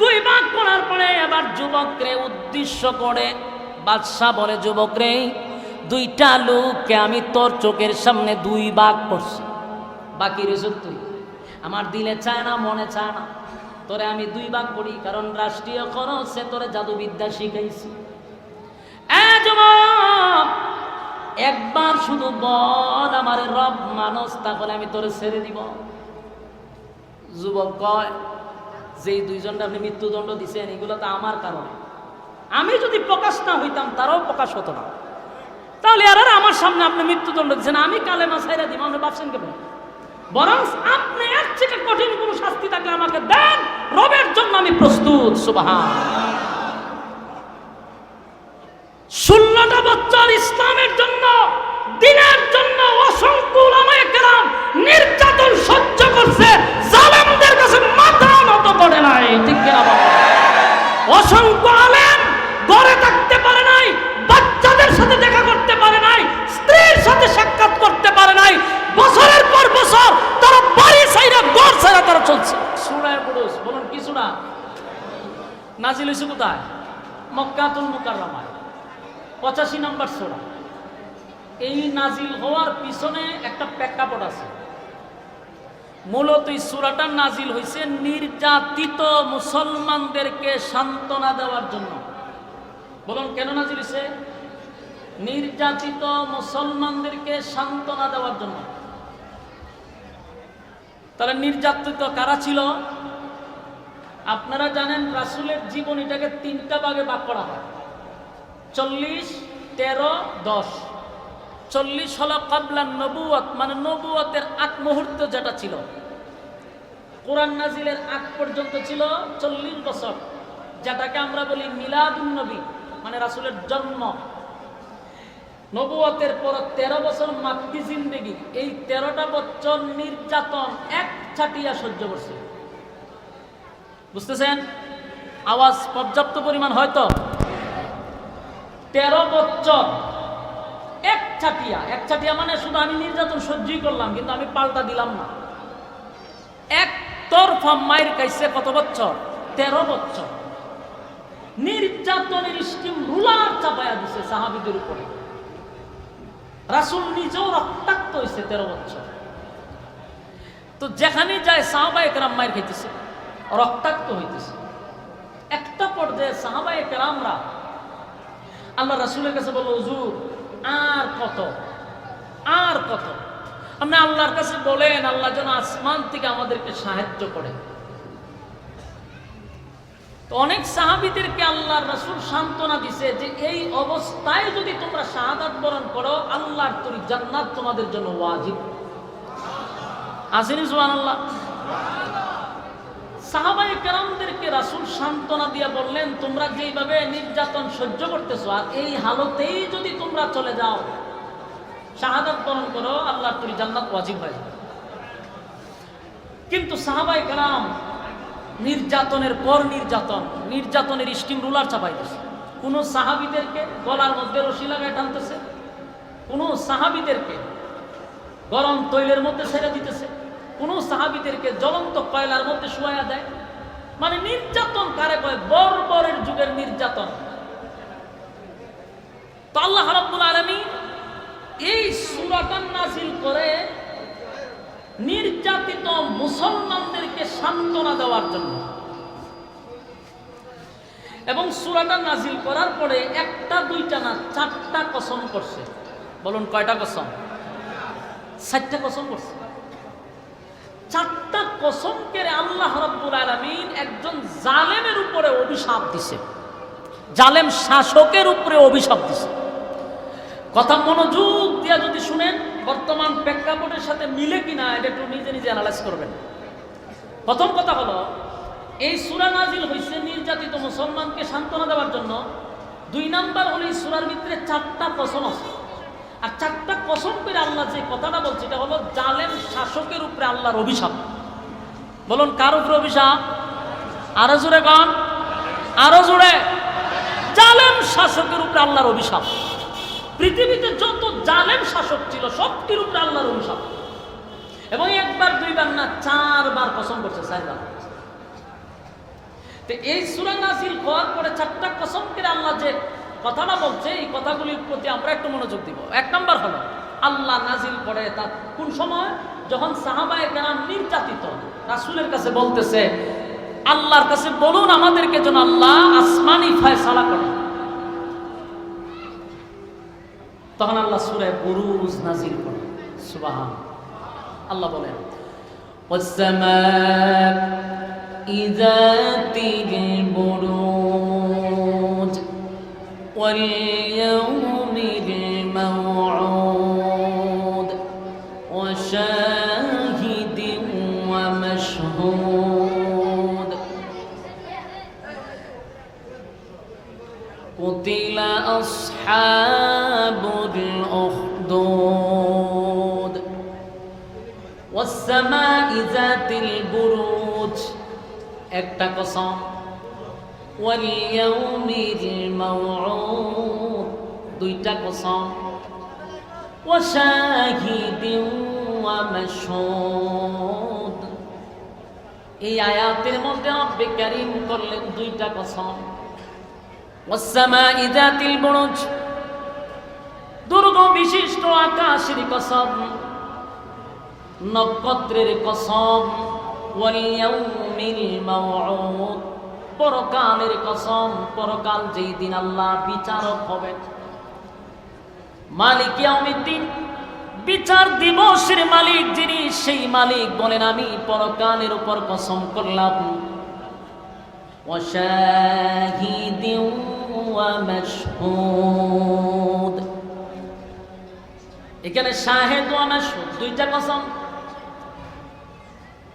দুই ভাগ করার পরে এবার যুবকরে উদ্দেশ্য করে বাদশা বলে, যুবকরে, দুইটা লোককে আমি তোর চোখের সামনে দুই ভাগ করছি, বাকি রেছো তুই। আমার দিলে চায় না, মনে চায় না, তোরে আমি দুই ভাগ করি, কারণ রাষ্ট্রীয় খরচে তোরে জাদুবিদ্যা শিখাইছি। যুবক, একবার শুধু বল আমার রব মানুষ, তাহলে আমি তোরে ছেড়ে দিব। যুবক কয়, যেই দুইজনটা আপনি মৃত্যুদণ্ড দিচ্ছেন এগুলো তো আমার কারণে, আমি যদি প্রকাশ না হইতাম তারাও প্রকাশ হতো না, তাহলে আর আমার সামনে আপনি মৃত্যুদণ্ড দিচ্ছেন, আমি কালেমা ছাইরা দিব, আপনি ভাবছেন কেন? বরং আপনি এর থেকে কঠিন কোনো শাস্তি থাকলে আমাকে দেন, রবের জন্য আমি প্রস্তুত। সুবহান। 16টা বছর ইসলামের জন্য, দিনের জন্য অসংখ্য উলামায়ে কেরাম নির্যাতন সহ্য করছে, জালেমদের কাছে মাথা নত করে নাই, ঠিক কিনা বলেন? অসংখ্য আলেম ঘরে থাকতে পারে নাই, বাচ্চাদের সাথে দেখা করতে পারে নাই, স্ত্রীর সাথে সাক্ষাৎ করতে পারে নাই, বছরের পর বছর তারা বাড়ি ছাইরা ঘর ছাইরা তারা চলছে। সূরা বুরুজ বলুন, কি সূরা নাজিল হইছে কোথায়? মক্কাতুল মুকাররমায়, 85 নম্বর সূরা। এই নাজিল হওয়ার পিছনে একটা প্রেক্ষাপট আছে। মূলত এই সূরাটা নাজিল হয়েছে নির্যাতিত মুসলমানদেরকে সান্ত্বনা দেওয়ার জন্য। বলুন, কেন নাজিল হয়েছে? নির্যাতিত মুসলমানদেরকে সান্ত্বনা দেওয়ার জন্য। তাহলে নির্যাতিত কারা ছিল? আপনারা জানেন রাসূলের জীবনীটাকে 3টা ভাগে ভাগ করা হয়, 40, 13, 10। 40 হলো কাবলান নবুয়ত, মানে নবুয়তের আগ মুহূর্ত যেটা ছিল, কোরআন নাজিলের আগ পর্যন্ত ছিল 40 বছর, যেটাকে আমরা বলি মিলাদুন নবী, মানে রাসূলের জন্ম। নবুয়তের পর 13 বছর মাক্কি জিন্দেগি, এই 13টা বছর নির্যাতন এক ছাটিয়া সহ্য করছে। বুঝতেছেন? আওয়াজ পর্যাপ্ত পরিমাণ হয়তো? 13 বছর এক ছাটিয়া মানে শুধু আমি নির্যাতন সহ্যই করলাম, কিন্তু আমি পাল্টা দিলাম না। একতরফা মায়ের কাছে কত বছর? 13 বছর। নির্যাতনের স্টিম রুলার চাপায়া দিছে সাহাবীদের উপরে। রাসূল নিজেও রক্তাক্ত হয়েছে 13 বছর। তো যেখানে যায় সাহাবায়ে কেরাম মায়ের খাইতেছে, রক্তাক্ত হইতেছে। একটা পর্যায়ে সাহাবায়ে কেরামরা আল্লাহ রাসূলের কাছে বলল, হুজুর আর কত, আর কত? আপনি আল্লাহর কাছে বলেন, আল্লাহ যেন আসমান থেকে আমাদেরকে সাহায্য করে। তো অনেক সাহাবীদেরকে আল্লাহর রাসূল সান্ত্বনা দিছে যে এই অবস্থায় যদি তোমরা শাহাদাত বরণ করো, আল্লাহর তৈরি জান্নাত তোমাদের জন্য ওয়াজিব। আসেনি সুবহানাল্লাহ? সাহাবায়ে কেরামদেরকে রাসূল সান্ত্বনা দিয়ে বললেন, তোমরা যেইভাবে নির্যাতন সহ্য করতেছো, আর এই হালতেই যদি তোমরা চলে যাও, শাহাদাত বরণ করো, আল্লাহর তৈরি জান্নাত ওয়াজিব হয়ে যাবে। কিন্তু সাহাবায়ে কেরাম নির্যাতনের পর নির্যাতনের স্টিম রুলার চাপাইতেছে। কোনো সাহাবীদেরকে গলার মধ্যে রশি লাগায় টানতেছে, কোনো সাহাবীদেরকে গরম তৈলের মধ্যে ছেড়ে দিতেছে, কোন সাহাবীদেরকে জ্বলন্ত কয়লার মধ্যে শুয়ায়া দেয়। মানে নির্যাতন কারে কয়? বর্বরের যুগের নির্যাতন। তো আল্লাহ রাব্বুল আলামিন এই সূরাটা নাযিল করে নির্যাতিত মুসলমানদেরকে সান্ত্বনা দেওয়ার জন্য। এবং সূরাটা নাযিল করার পরে একটা দুইটা না 4টা কসম করছে। বলুন, কয়টা কসম? 4টা কসম করছে। 4টা কসম করে আল্লাহ রাব্বুল আলামিন একজন জালেমের উপরে অভিশাপ দিছে, জালেম শাসকের উপরে অভিশাপ দিছে। কথা মনোযোগ দিয়ে যদি শুনেন, বর্তমান প্রেক্ষাপটের সাথে মিলে কিনা এটা একটু নিজে নিজে অ্যানালাইজ করবেন। প্রথম কথা হলো, এই সূরা নাজিল হয়েছে নির্যাতিত মুসলমানকে সান্ত্বনা দেওয়ার জন্য। 2 নাম্বার হলো, এই সূরার ভিতরে 4টা কসম আছে। আর 4টা কসম করে আল্লাহ যে কথাটা বলছে, এটা হলো জালেম শাসকের উপরে আল্লাহর অভিশাপ। বলুন, কার উপরে অভিশাপ? আরো জোরে গান, আরো জোরে। জালেম শাসকের উপরে আল্লাহর অভিশাপ। পৃথিবীতে যত জালেম শাসক ছিল সবটির উপরে আল্লাহর অভিশাপ। এবং একবার দুইবার না 4বার কসম করছে, 4বার। তো এই সূরা নাজিল হওয়ার পরে 4টা কসম করে আল্লাহ যে কথাটা বলছে, এই কথাগুলির প্রতি আমরা একটু মনোযোগ দিব। 1 নম্বর হলো আল্লাহ নাজিল করে তার কোন সময়? যখন সাহাবায়ে কেরাম নির্যাতিত, রাসূলের কাছে বলতেছে আল্লাহর কাছে বলুন আমাদেরকে যেন আল্লাহ আসমানি ফয়সালা করে। তখন আল্লাহ সূরা বুরুজ নাজিল করে। সুবহানাল্লাহ। আল্লাহ বলেন ওয়াস-সামা'i যাতিল বুরুজ ওয়াল ইয়াউমিল মাও'উদ ওয়া শাহিদিন ওয়া মাশহুদ কুতিলা আসহাবুল উখদুদ ওয়াস-সামা'i যাতিল বুরুজ একটা কসম, ওয়াল ইয়াউমিল মাও'উদ দুইটা কসম, ওয়া শাহিদিন ওয়া মাশহুদ। এই আয়াতের মধ্যে রব্বে কারীম করলেন দুইটা কসম। ওয়াস-সামা'i যাতিল বুরুজ দুর্গ বিশিষ্ট আকাশের কসম, নক্ষত্রের কসম। ওয়াল ইয়াউমিল মাও'উদ পরকালের কসম, পরকাল যেই দিন আল্লাহ বিচারক হবেন, মালিক ইয়াউমিদ্দিন বিচার দিবসের মালিক যিনি, সেই মালিক বলেন আমি পরকালের উপর কসম করলাম। ওয়া শাহিদিন ওয়া মাশহুদ এখানে শাহিদ ওয়া মাশহুদ দুইটা কসম।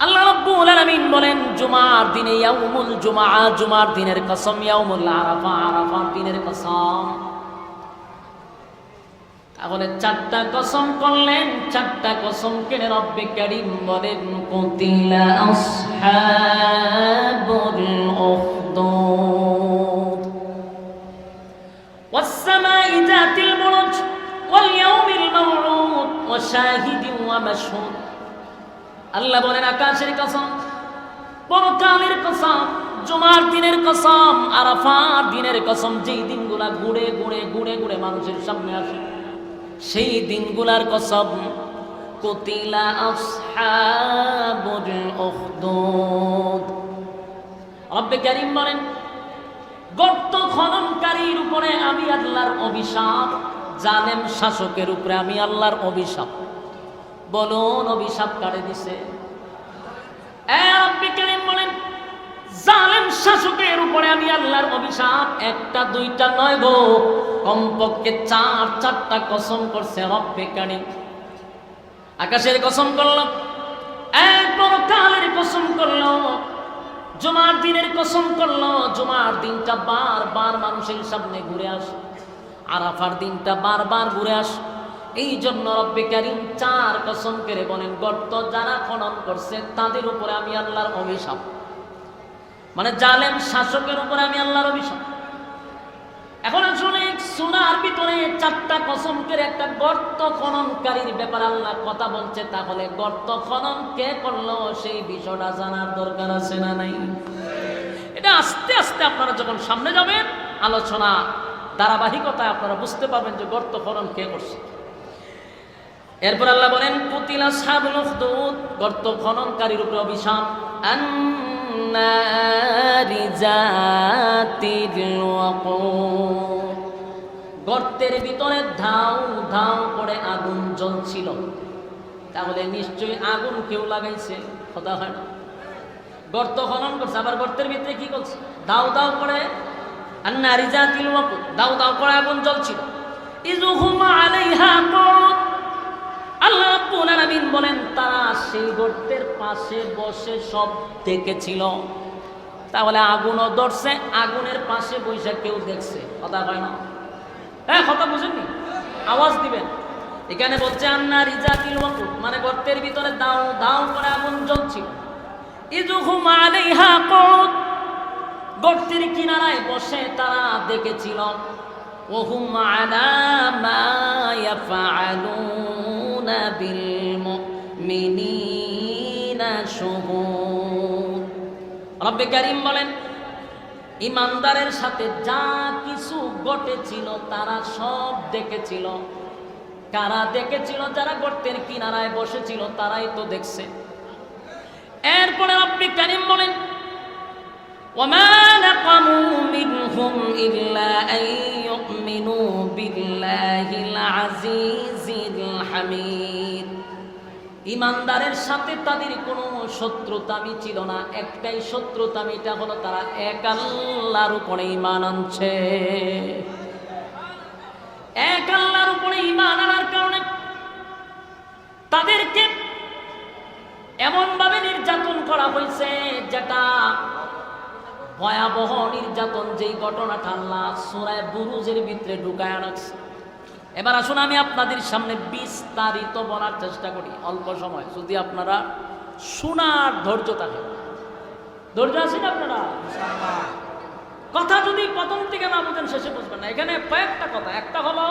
আল্লাহ রাব্বুল আলামিন বলেন জুমার দিনে ইয়াউমুল জুমআ, জুমার দিনের কসম, ইয়াউমুল আরাফা, আরাফার দিনের কসম। তাহলে 4টা কসম করলেন, 4টা কসম কেন রব্বে কারীম বলেন কুতিলা আসহাবুল উখদুদ ওয়াস-সামা'i যাতিল বুরুজ ওয়াল ইয়াউমিল মাও'উদ ওয়া শাহিদিন ওয়া মাশহুদ। আল্লাহ বলেন আকাশের কসম, পরকালের কসম, জুমার দিনের কসম, আরাফার দিনের কসম। যেই দিনগুলা ঘুরে ঘুরে ঘুরে ঘুরে মানুষের সামনে আসে সেই দিনগুলার কসম। কুতিলা আসহাবুল উখদুদ। রব্বে কারীম বলেন গর্ত খননকারীর উপরে আমি আল্লাহর অভিশাপ, জালেম শাসকের উপরে আমি আল্লাহর অভিশাপ। বলুন অভিশাপ কারে দিছে? রব্বে কারীম বলেন জালেম শাসকের উপরে আমি আল্লাহর অভিশাপ। 1টা 2টা নয় গো, কমপক্ষে 4টা কসম করছে রব্বে কারীম। আকাশের কসম করলো, পরকালের কসম করলো, জুমার দিনের কসম করলো। জুমার দিনটা বারবার মানুষের সামনে ঘুরে আসে, আরাফার দিনটা বারবার ঘুরে আসে। এই জন্য রব্বে কারীম 4 কসম করে বলেন গর্ত যারা খনন করছে তাদের উপরে আমি আল্লাহর অভিশাপ, মানে জালেম শাসকের উপরে আমি আল্লাহর অভিশাপ। এখন আসলে সুনার ভিতরে 4টা কসম করে একটা গর্ত খননকারীর ব্যাপারে আল্লাহ কথা বলছে। তাহলে গর্ত খনন কে করলো সেই বিষয়টা জানার দরকার আছে না নাই? এটা আস্তে আস্তে আপনারা যখন সামনে যাবেন আলোচনা ধারাবাহিকতায় আপনারা বুঝতে পারবেন যে গর্ত খনন কে করছে। এরপর আল্লাহ বলেন কুতিলা আসহাবুল উখদুদ গর্ত খননকারীর উপরে অভিশাপ। আন্নারি যাতিল ওয়াকুদ গর্তের ভিতরে ধাউ ধাউ করে আগুন জ্বলছিল। তাহলে নিশ্চয়ই আগুন কেউ লাগাইছে, কথা হয় না। গর্ত খনন করছে, আবার গর্তের ভিতরে কি করছে? দাউ দাউ করে আন্নারি যাতিল ওয়াকুদ দাউ দাউ করে আগুন জ্বলছিল। ইযহুম আলাইহা কুদ আল্লাহ রাব্বুল আলামিন বলেন তারা সেই গর্তের পাশে বসে সব দেখেছিল। তাহলে আগুনও ধরছে, আগুনের পাশে বসে কেউ দেখছে, কথা হয় না? হ্যাঁ, কথা বুঝেননি? আওয়াজ দিবেন। এখানে বলছে আন্নারি যাতিল ওয়াকুদ মানে গর্তের ভিতরে দাউ দাউ করে আগুন জ্বলছিল। ইযহুম আলাইহা কুদ গর্তের কিনারায় বসে তারা দেখেছিল। ওহুম আলা মা ইয়াফআলুনা বিল মুমিনিনা শুহুদ রব্বে কারীম বলেন ইমানদারের সাথে যা কিছু ঘটেছিল তারা সব দেখেছিল। কারা দেখেছিল? যারা গর্তের কিনারায় বসেছিল তারাই তো দেখছে। এরপরে রব্বি কারীম বলেন, وَمَا نَقَمُوا مِنْهُمْ إِلَّا أَن يُؤْمِنُوا بِاللَّهِ الْعَزِيزِ الْحَمِيدِ। ইমানদারের সাথে তাদের কোনো শত্রুতামি ছিল না। একটাই শত্রুতামিটা হলো তারা এক আল্লাহর উপরে ঈমান আনছে। এক আল্লাহর উপরে ঈমান আনার কারণে তাদেরকে এমনভাবে নির্যাতন করা হয়েছে যেটা ভয়াবহ নির্যাতন, যেই ঘটনাটা আল্লাহ সূরা বুরুজের ভিতরে ঢুকায় রাখছে। এবার আসুন আমি আপনাদের সামনে বিস্তারিত বলার চেষ্টা করি অল্প সময়, যদি আপনারা শোনার ধৈর্য থাকে। ধৈর্য আছেন আপনারা? কথা যদি প্রথম থেকে না বুঝেন শেষে বুঝবেন না। এখানে কয়েকটা কথা। একটা হলো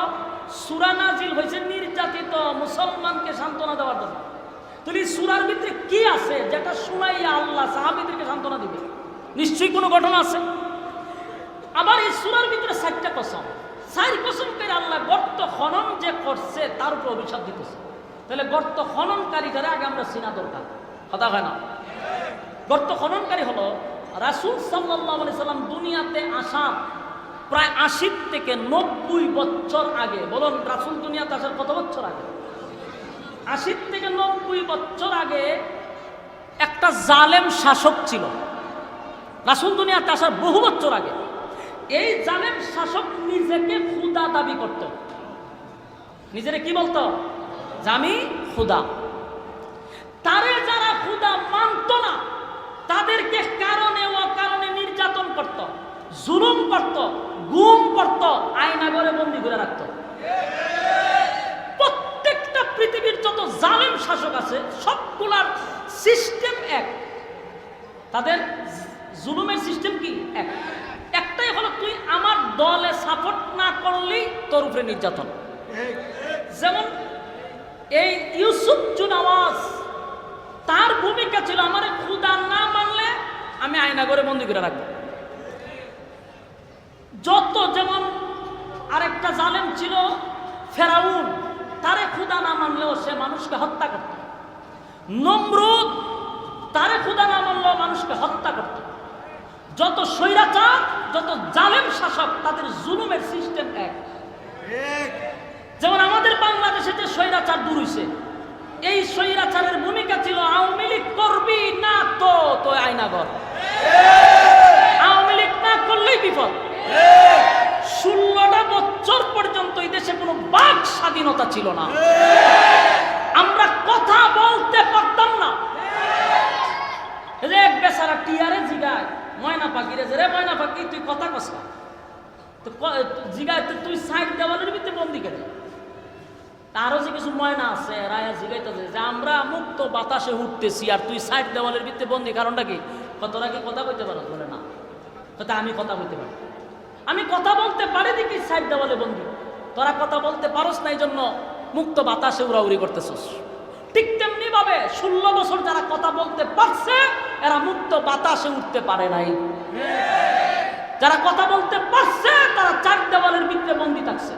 সূরা নাজিল হয়েছে নির্যাতিত মুসলমানকে সান্ত্বনা দেওয়ার জন্য। তাহলে সূরার ভিতরে কি আছে যেটা শুনাইয়া আল্লাহ সাহাবীদেরকে সান্ত্বনা দিবে? নিশ্চয়ই কোনো ঘটনা আছে। আবার এই সূরার ভিতরে 4টা কসম, 4 কসম করে আল্লাহ গর্ত খনন যে করছে তার উপর অভিশাপ দিতেছে। তাহলে গর্ত খননকারীদের আগে আমরা চিনা দরকার, কথা হয় না? গর্ত খননকারী হলো রাসূল সাল্লাল্লাহু আলাইহি সাল্লাম দুনিয়াতে আসার প্রায় 80 থেকে 90 বছর আগে। বলুন রাসূল দুনিয়াতে আসার কত বছর আগে? 80 থেকে 90 বছর আগে একটা জালেম শাসক ছিল। রাসূল দুনিয়াতে আসার বহু বছর আগে এই জালেম শাসক নিজেকে খুদা দাবি করত। নিজেরে কি বলতো? যে আমি খুদা। তারে যারা খুদা মানত না তাদেরকে কারণে অকারণে নির্যাতন করত, জুলুম করত, গুম করত, আয়নাঘরে বন্দী করে রাখত। প্রত্যেকটা পৃথিবীর যত জালেম শাসক আছে সবগুলার সিস্টেম এক। তাদের জুলুমের সিস্টেম কি? একটাই হলো তুই আমার দলে সাপোর্ট না করলেই তোর উপরে নির্যাতন। যেমন এই ইউসুফ জুনাওয়াজ, তার ভূমিকা ছিল আমার খুদা না মানলে আমি আয়নাঘরে বন্দী করে রাখবো। যত যেমন আরেকটা জালেম ছিল ফেরাউন, তারে খুদা না মানলেও সে মানুষকে হত্যা করত। নমরুদ, তারে খুদা না মানলেও মানুষকে হত্যা করত। যত স্বৈরাচার, যত জালেম শাসক, তাদের জুলুমের সিস্টেম এক। যেমন আমাদের বাংলাদেশে যে স্বৈরাচার দূর হইছে, এই স্বৈরাচারের ভূমিকা ছিল আওয়ামী লীগ করবি না তো তো আয়নাঘর, আওয়ামী লীগ না করলেই বিপদ। 16টা বছর পর্যন্ত এই দেশে কোনো বাক স্বাধীনতা ছিল না। আমরা কথা বলতে পারতাম না। এক বেচারা টিয়ারে জিগায় ময়না পাখিরে, যে রে ময়না পাখি তুই কথা কস না, তো জিগায় তুই সাইড দেওয়ালের ভিতরে বন্দি কেন? তারও যে কিছু ময়না আছে রায়া জিগাইতেছে যে আমরা মুক্ত বাতাসে উঠতেছি আর তুই সাইড দেওয়ালের ভিতরে বন্দি, কারণটা কি? তোরা কি কথা বলতে পারো? বলে না। তো আমি কথা বলতে পারি, আমি কথা বলতে পারি দেখি সাইড দেওয়ালে বন্দি। তোরা কথা বলতে পারস না, এই জন্য মুক্ত বাতাসে উড়াউড়ি করতেছস। ঠিক তেমনি ভাবে 16 বছর যারা কথা বলতে পারছে এরা মুক্ত বাতাসে উঠতে পারে নাই। যারা কথা বলতে পারছে তারা 4 দেওয়ালের ভিতরে বন্দী থাকছে।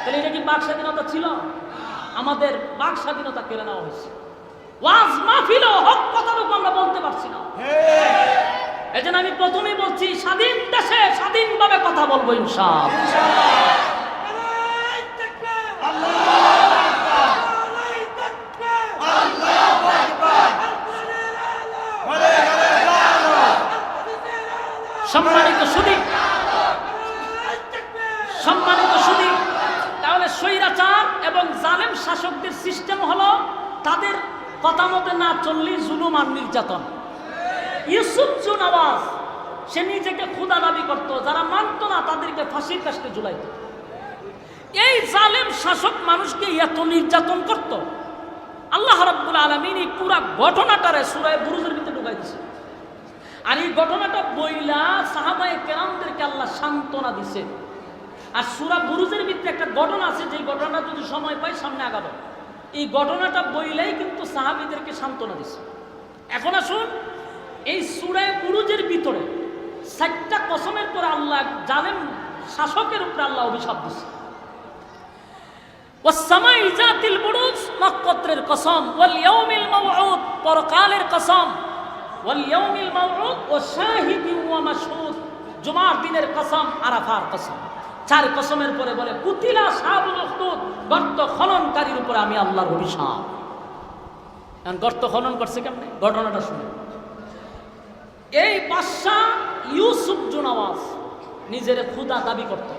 তাহলে এটা কি বাক স্বাধীনতা ছিল? আমাদের বাক স্বাধীনতা কেড়ে নেওয়া হয়েছে। ওয়াজ মাহফিল হক কথাটুকু আমরা বলতে পারছি না। এজন্য আমি প্রথমেই বলছি স্বাধীন দেশে স্বাধীনভাবে কথা বলবো ইনশাআল্লাহ। সম্মানিত সুধী, সম্মানিত সুধী, তাহলে স্বৈরাচার এবং জালেম শাসকদের সিস্টেম হলো তাদের কথা মতে না চললেই জুলুম আর নির্যাতন। ইউসুফ জুনাওয়াজ সে নিজেকে খুদা দাবি করত, যারা মানত না তাদেরকে ফাঁসির কাস্টে ঝুলাইত। এই জালেম শাসক মানুষকে এত নির্যাতন করত, আল্লাহ রাব্বুল আলামিন এই পুরা ঘটনাটারে সূরা বুরুজের ভিতরে ঢুকাই দিয়েছে। আর এই ঘটনাটা বইলা সাহাবায়ে কেরামদেরকে আল্লাহ সান্ত্বনা দিছে। আর সূরা বুরুজের ভিতরে একটা ঘটনা আছে, যে ঘটনাটা যদি সময় পাই সামনে আগাবো। এই ঘটনাটা বইলাই কিন্তু সাহাবীদেরকে সান্ত্বনা দিছে। এখন আসুন এই সূরা বুরুজের ভিতরে চারটা কসমের পরে আল্লাহ জালেম শাসকের উপরে আল্লাহ অভিশাপ দিচ্ছে। ওয়াসসামাই যাতিল বুরুজ, নক্ষত্রের কসম, ওয়াল ইয়াউমিল মাউউদ, পরকালের কসম, ওয়াল ইয়াউমিল মাউউদ ওয়া শাহিদিন ওয়া মাশহুদ, জুমার দিনের কসম, আরাফার কসম। চার কসমের পরে বলে কুতিলা আসহাবুল উখদুদ, গর্ত খননকারীর উপরে আমি আল্লাহর অভিশাপ। এখন গর্ত খনন করছে কেমনে? ঘটনাটা শুনে। এই বাদশা ইউসুফ জুনাওয়াজ নিজের ক্ষুদা দাবি করত,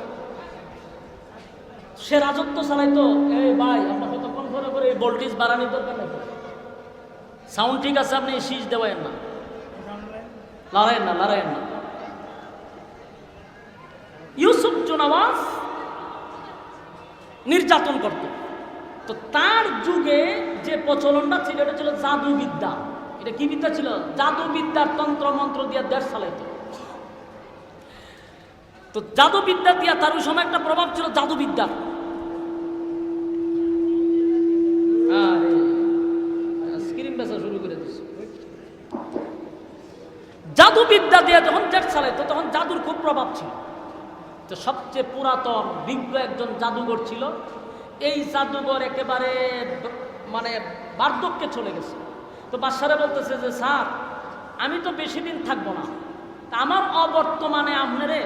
সে রাজত্ব চালাইতো। এই ভাই আপনার কতক্ষণ করে করে এই ভোল্টেজ বাড়ানোর দরকার নেই, সাউন্ড ঠিক আছে, আপনি শীষ দেওয়ায়েন না, লড়াইয়েন না, লড়াইয়েন না। ইউসুফ জুনাওয়াজ নির্যাতন করত। তো তার যুগে যে প্রচলনটা ছিল এটা ছিল জাদুবিদ্যা। এটা কি বিদ্যা ছিল? জাদুবিদ্যার তন্ত্র মন্ত্র দিয়ে দেশ চালাইত। তো জাদুবিদ্যা দিয়া তার ওই সময় একটা প্রভাব ছিল জাদুবিদ্যা। স্ক্রিন বেচা শুরু করে দিচ্ছে। জাদুবিদ্যা দিয়ে যখন দেশ চালাইতো তখন জাদুর খুব প্রভাব ছিল। তো সবচেয়ে পুরাতন বিজ্ঞ একজন জাদুঘর ছিল। এই জাদুঘর একেবারে মানে বার্ধক্যে চলে গেছে। তো বাদশারা বলতেছে যে স্যার, আমি তো বেশি দিন থাকবো না, আমার অবর্তমানে আপনারে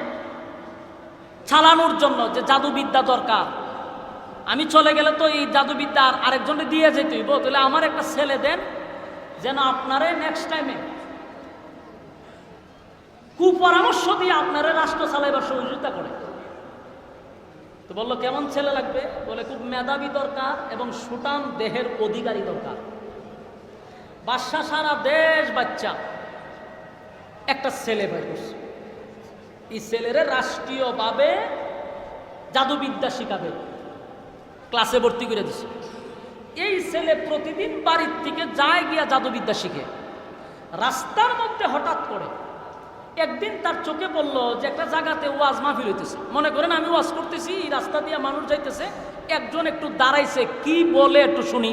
চালানোর জন্য যে জাদুবিদ্যা দরকার, আমি চলে গেলে তো এই জাদুবিদ্যা আরেকজনে দিয়ে যেতে হইব, তাহলে আমার একটা ছেলে দেন যেন আপনারে নেক্সট টাইমে কুপরামর্শ দিয়ে আপনারা রাষ্ট্র চালাইবার সহযোগিতা করে। তো বললো কেমন ছেলে লাগবে? বলে খুব মেধাবী দরকার এবং সুটাম দেহের অধিকারী দরকার। বাদশা সারা দেশ বাচ্চা একটা ছেলে বের করছে। এই ছেলেরে রাষ্ট্রীয়ভাবে জাদুবিদ্যা শিখাবে, ক্লাসে ভর্তি করে দিছে। এই ছেলে প্রতিদিন বাড়ির থেকে যায় গিয়া জাদুবিদ্যা শিখে। রাস্তার মধ্যে হঠাৎ করে একদিন তার চোখে পড়লো যে একটা জায়গাতে ওয়াজ মাহফিল হইতেছে। মনে করেন আমি ওয়াজ করতেছি, এই রাস্তা দিয়ে মানুষ যাইতেছে, একজন একটু দাঁড়াইছে, কি বলে একটু শুনি।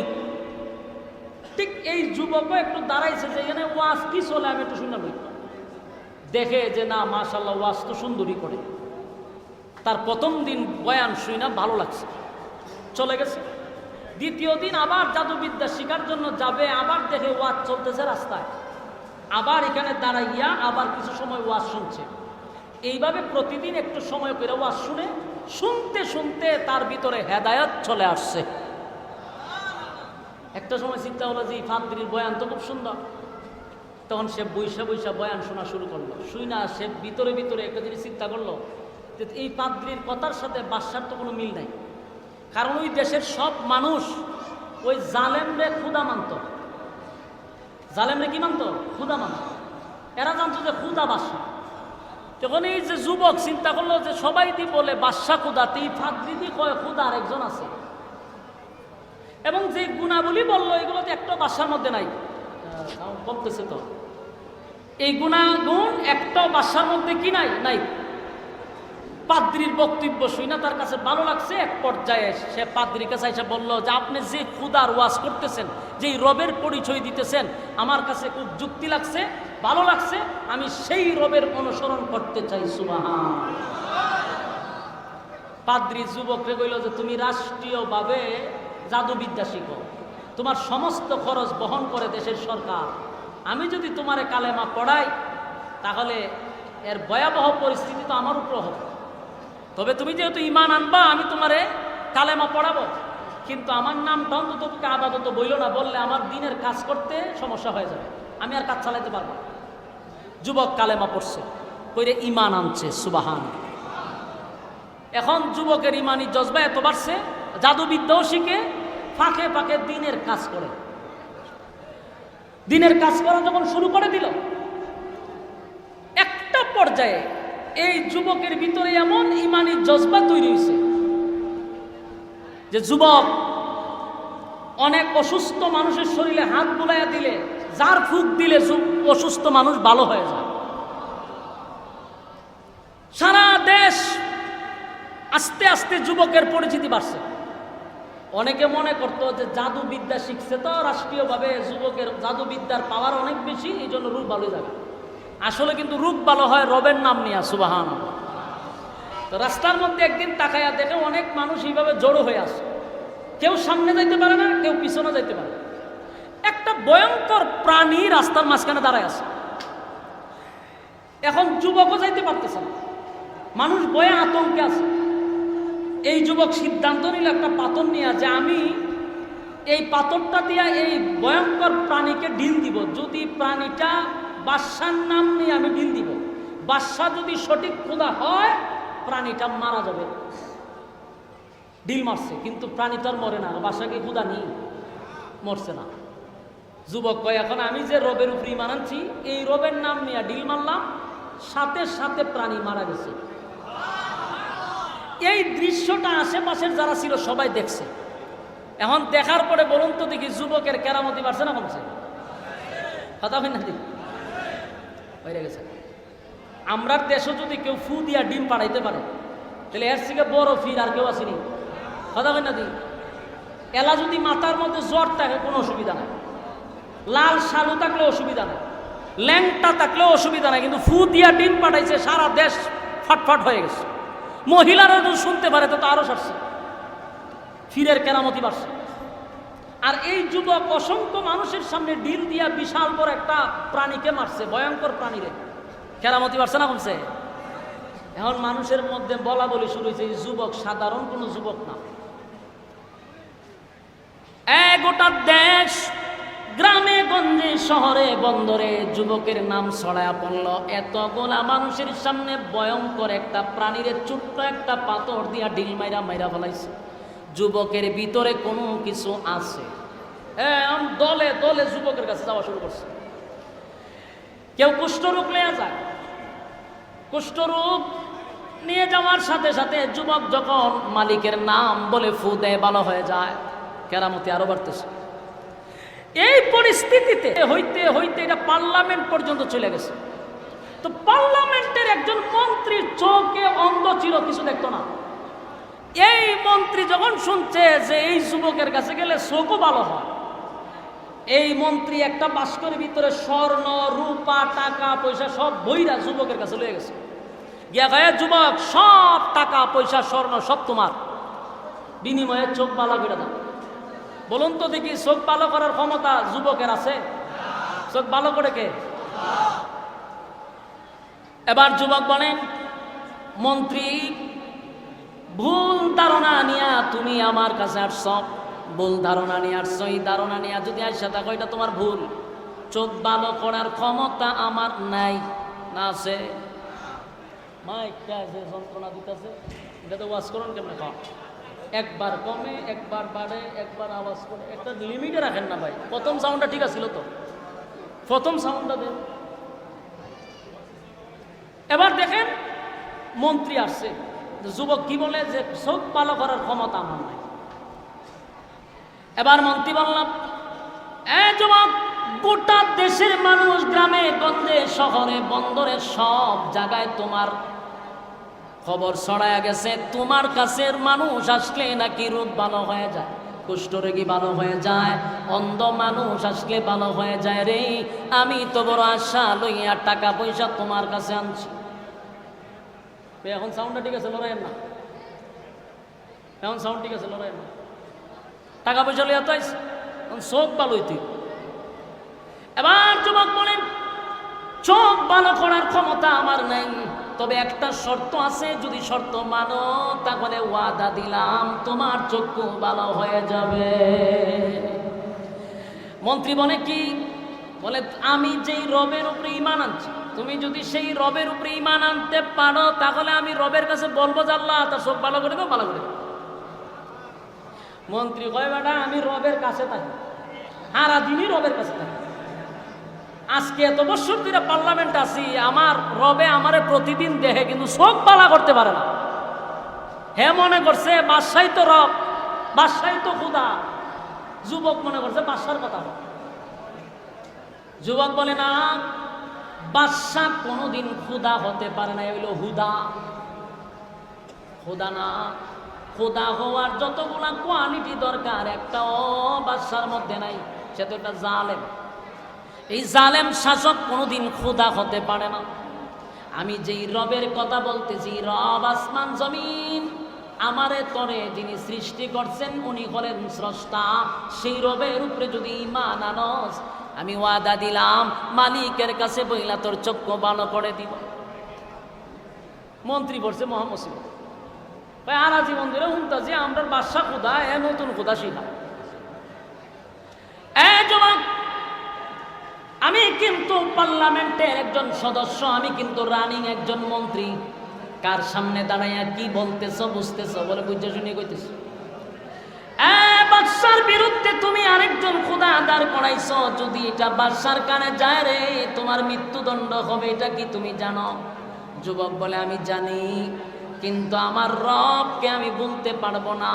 ঠিক এই যুবকও একটু দাঁড়াইছে যে এখানে ওয়াজ কি চলে, আমি একটু শুনে লই। দেখে যে না মাশাআল্লাহ ওয়াজ তো সুন্দরই করে। তার প্রথম দিন বয়ান শুই না, ভালো লাগছে, চলে গেছে। দ্বিতীয় দিন আবার জাদুবিদ্যা শিখার জন্য যাবে, আবার দেখে ওয়াজ চলতেছে রাস্তায়, আবার এখানে দাঁড়াইয়া আবার কিছু সময় ওয়াজ শুনছে। এইভাবে প্রতিদিন একটু সময় করে ওয়াজ শুনে, শুনতে শুনতে তার ভিতরে হেদায়েত চলে আসছে। একটা সময় চিন্তা হলো যে ফাদরির বয়ান তো খুব সুন্দর, তখন সে বৈশা বৈশা বয়ান শোনা শুরু করলো। শুই না সে ভিতরে ভিতরে একটা জিনিস চিন্তা করলো যে এই পাদ্রির কথার সাথে বাদশার তো কোনো মিল নাই। কারণ ওই দেশের সব মানুষ ওই জালেমরে খুদা মানত। জালেমরে কি মানত? খুদা মানত। এরা জানতো যে খুদা বাদশা। তখন এই যে যুবক চিন্তা করলো যে সবাই দি বলে বাদশা খুদা, এই ফাদরিদি কয় খুদা আরেকজন আছে, এবং যে গুণাবলী বললো এগুলো তো একটা বাদশার মধ্যে নাই। বলতেছে তো এই গুণাগুণ একটা বাদশার মধ্যে কি নাই? নাই। পাদ্রির বক্তব্য শুই না তার কাছে ভালো লাগছে। এক পর্যায়ে সে পাদ্রির কাছে এসে বলল যে আপনি যে খুদার ওয়াজ করতেছেন, যে রবের পরিচয় দিতেছেন, আমার কাছে খুব যুক্তি লাগছে, ভালো লাগছে, আমি সেই রবের অনুসরণ করতে চাই। সুবহান। পাদ্রি যুবকরে কইল যে তুমি রাষ্ট্রীয়ভাবে জাদুবিদ্যা শিখো, তোমার সমস্ত খরচ বহন করে দেশের সরকার। আমি যদি তোমারে কালেমা পড়াই তাহলে এর ভয়াবহ পরিস্থিতি তো আমার উপর হবে। তবে তুমি যেহেতু ঈমান আনবা, আমি তোমারে কালেমা পড়াবো, কিন্তু আমার নামটা অন্তত তোকে আপাতত বইল না, বললে আমার দিনের কাজ করতে সমস্যা হয়ে যাবে, আমি আর কাজ চালাইতে পারবো না। যুবক কালেমা পড়ছে, কইরে ঈমান আনছে। সুবহান। এখন যুবকের ঈমানি জজবা এত বাড়ছে, জাদুবিদ্যাও শিখে ফাঁকে ফাঁকে দিনের কাজ করে। দিনের কাজ করা যখন শুরু করে দিল, একটা পর্যায়ে এই যুবকের ভিতরে এমন ঈমানি জজবা তৈরি হয়েছে যে যুবক অনেক অসুস্থ মানুষের শরীরে হাত বুলাইয়া দিলে, যার ফুক দিলে অসুস্থ মানুষ ভালো হয়ে যায়। সারা দেশ আস্তে আস্তে যুবকের পরিচিতি বাড়ছে। অনেকে মনে করতো যে জাদুবিদ্যা শিখছে তো রাষ্ট্রীয়ভাবে যুবকের জাদুবিদ্যার পাওয়ার অনেক বেশি, এই জন্য রূপ ভালো যাবে। আসলে কিন্তু রূপ ভালো হয় রবের নাম নিয়ে, সুবহানাল্লাহ। তো রাস্তার মধ্যে একদিন তাকাইয়া দেখে অনেক মানুষ এইভাবে জড়ো হয়ে আসে, কেউ সামনে যাইতে পারে না, কেউ পিছনে যাইতে পারে না। একটা ভয়ঙ্কর প্রাণী রাস্তার মাঝখানে দাঁড়ায় আছে। এখন যুবকও যাইতে পারতেছে না, মানুষ ভয়ে আতঙ্কে আছে। এই যুবক সিদ্ধান্ত নিল একটা পাথর নিয়ে যে আমি এই পাথরটা দিয়া এই ভয়ঙ্কর প্রাণীকে ঢিল দিব। যদি প্রাণীটা বাদশার নাম নিয়ে আমি ঢিল দিব, বাদশা যদি সঠিক খোদা হয় প্রাণীটা মারা যাবে। ঢিল মারছে, কিন্তু প্রাণীটা আর মরে না। বাদশাকে খোদা নেই, মরছে না। যুবক কয় এখন আমি যে রবের উপরে ঈমান আনছি, এই রবের নাম নিয়ে ঢিল মারলাম, সাথে সাথে প্রাণী মারা গেছে। এই দৃশ্যটা আশেপাশের যারা ছিল সবাই দেখছে। এখন দেখার পরে বলুন তো দেখি যুবকের কেরামতি বাড়ছে না কমছে? কথা হয় না দেখি হয়ে গেছে। আমরার দেশে যদি কেউ ফু দিয়া ডিম পাড়াইতে পারে তাহলে এর থেকে বড় ফির আর কেউ আসেনি। কথা হয় না দি? এলা যদি মাথার মধ্যে জ্বর থাকে কোনো অসুবিধা নাই, লাল শালু থাকলে অসুবিধা নাই, ল্যাংটা থাকলেও অসুবিধা নাই, কিন্তু ফু দিয়া ডিম পাঠাইছে সারা দেশ ফাটফাট হয়ে গেছে। মহিলারা যদি শুনতে পারে তো আরো সারছে, ফিরের কেরামতি বাড়ছে। আর এই যুবক অসংখ্য মানুষের সামনে ঢিল দিয়া বিশাল বড় একটা প্রাণীকে মারছে, ভয়ঙ্কর প্রাণীরে। কেরামতি বাড়ছে না কমছে? এখন মানুষের মধ্যে বলা বলি শুরু হয়েছে, এই যুবক সাধারণ কোনো যুবক না। গোটা দেশ, গ্রামে গঞ্জে শহরে বন্দরে যুবকের নাম ছড়ায়া পড়ল। এতগুলা মানুষের সামনে ভয়ঙ্কর একটা প্রাণীরে ছোট্ট একটা পাথর দিয়া ঢিল মাইরা মাইরা ফেলাইছে। যুবকের ভিতরে কোনো কিছু আছে, দলে দলে যুবকের কাছে যাওয়া শুরু করছে। কেউ কুষ্ঠরোগ নিয়ে যায়, কুষ্ঠরোগ নিয়ে যাওয়ার সাথে সাথে যুবক যখন মালিকের নাম বলে ফু দেয় ভালো হয়ে যায়। কেরামতি আরো বাড়তেছে। এই পরিস্থিতিতে হইতে হইতে এটা পার্লামেন্ট পর্যন্ত চলে গেছে। তো পার্লামেন্টের একজন মন্ত্রী চোখে অন্ধ ছিল, কিছু দেখতো না। এই মন্ত্রী যখন শুনছে যে এই যুবকের কাছে গেলে চোখও ভালো হয়, এই মন্ত্রী একটা বাস্কের ভিতরে স্বর্ণ রূপা টাকা পয়সা সব বইরা যুবকের কাছে লয়ে গেছে। গিয়া গায়ে যুবক সব টাকা পয়সা স্বর্ণ সব তোমার, বিনিময়ে চোখ ভালো করে দাও। বলুন তো দেখি চোখ ভালো করার ক্ষমতা যুবকের আছে? চোখ ভালো করে কে? এবার যুবক বলেন, মন্ত্রী ভুল ধারণা নিয়া তুমি আমার কাছে আসছ, ভুল ধারণা নিয়ে আসছ। এই ধারণা নিয়ে যদি আসা থাকো এটা তোমার ভুল। চোখ ভালো করার ক্ষমতা আমার নাই। না আছে? মাইকটা আছে, যন্ত্রণা দিতেছে, এটা তো ওয়াশ করুন কেমন? একবার কমে, একবার বাড়ে, একবার আওয়াজ করে, একটা লিমিটে রাখেন না ভাই। প্রথম সাউন্ডটা ঠিক আছিল তো, প্রথম সাউন্ডটা দেন। এবার দেখেন মন্ত্রী আসছে, যুবক কি বলে যে চোখ ভালো করার ক্ষমতা আমার নাই। এবার মন্ত্রী বললাম, যুবক, গোটা দেশের মানুষ গ্রামে গঞ্জে শহরে বন্দরে সব জায়গায় তোমার খবর ছড়ায় গেছে। তোমার কাছের মানুষ আসলে নাকি রোগ ভালো হয়ে যায়, কুষ্ঠরোগী ভালো হয়ে যায়, অন্ধ মানুষ আসলে ভালো হয়ে যায় রে। আমি তো বড় আশা লইয়া টাকা পয়সা তোমার কাছে আনছি। এখন সাউন্ডটা ঠিক আছে, লড়াইয়ের না? এখন সাউন্ড ঠিক আছে, লড়াইয়ের না? টাকা পয়সা লইয়া তো আইস, চোখ ভালোই তুই। এবার যুবক বলেন, চোখ ভালো করার ক্ষমতা আমার নাই, তবে একটা শর্ত আছে, যদি শর্ত মানো তাহলে ওয়াদা দিলাম তোমার চক্ষু ভালো হয়ে যাবে। মন্ত্রী বলে কি? বলে আমি যেই রবের উপরে ঈমান আনছি, তুমি যদি সেই রবের উপরে ঈমান আনতে পারো তাহলে আমি রবের কাছে বলবো যে আল্লাহ তার চোখ ভালো করে দাও, ভালো করে দাও। মন্ত্রী কয়, বেটা আমি রবের কাছে থাকি, সারাদিনই রবের কাছে থাকি। আজকে এত বছর ধরে পার্লামেন্ট আছি, আমার রবে আমারে প্রতিদিন দেখে কিন্তু চোখ বালা করতে পারে না। হে মনে করছে বাদশাই তো রব, বাদশাই তো খুদা। যুবক মনে করছে বাদশার কথা। যুবক বলে না, বাদশা কোনোদিন খুদা হতে পারে না, এগুলো হুদা। খুদা না, খুদা হওয়ার যতগুলা কোয়ালিটি দরকার একটাও বাদশার মধ্যে নাই। সে তো একটা জালেম। এই জালেম শাসক কোনোদিন খোদা হতে পারে না। আমি যেই রবের কথা বলতেছি, রব আসমান জমিন আমারে তরে যিনি সৃষ্টি করছেন উনি হলেন স্রষ্টা। সেই রবের উপরে যদি ঈমান আনস, আমি ওয়াদা দিলাম মালিকের কাছে বইলা তোর চক্ষু ভালো করে দিব। মন্ত্রী পড়ছে মহামসিবত, আরাজি মন্দিরে শুনতাছি আমরা বাদশা খোদা এ নতুন খোদা শিখা। আমি কিন্তু পার্লামেন্টের একজন সদস্য, আমি কিন্তু রানিং একজন মন্ত্রী। কার সামনে দাঁড়াইয়া কি বলতেছ বুঝতেছ বলে বুঝে শুনে কইতেছ। বাদশার বিরুদ্ধে তুমি আরেকজন খোদা দাঁড় করাইছ, যদি এটা বাদশার কানে যায় রে তোমার মৃত্যুদণ্ড হবে, এটা কি তুমি জানো? যুবক বলে আমি জানি, কিন্তু আমার রবকে আমি বলতে পারবো না।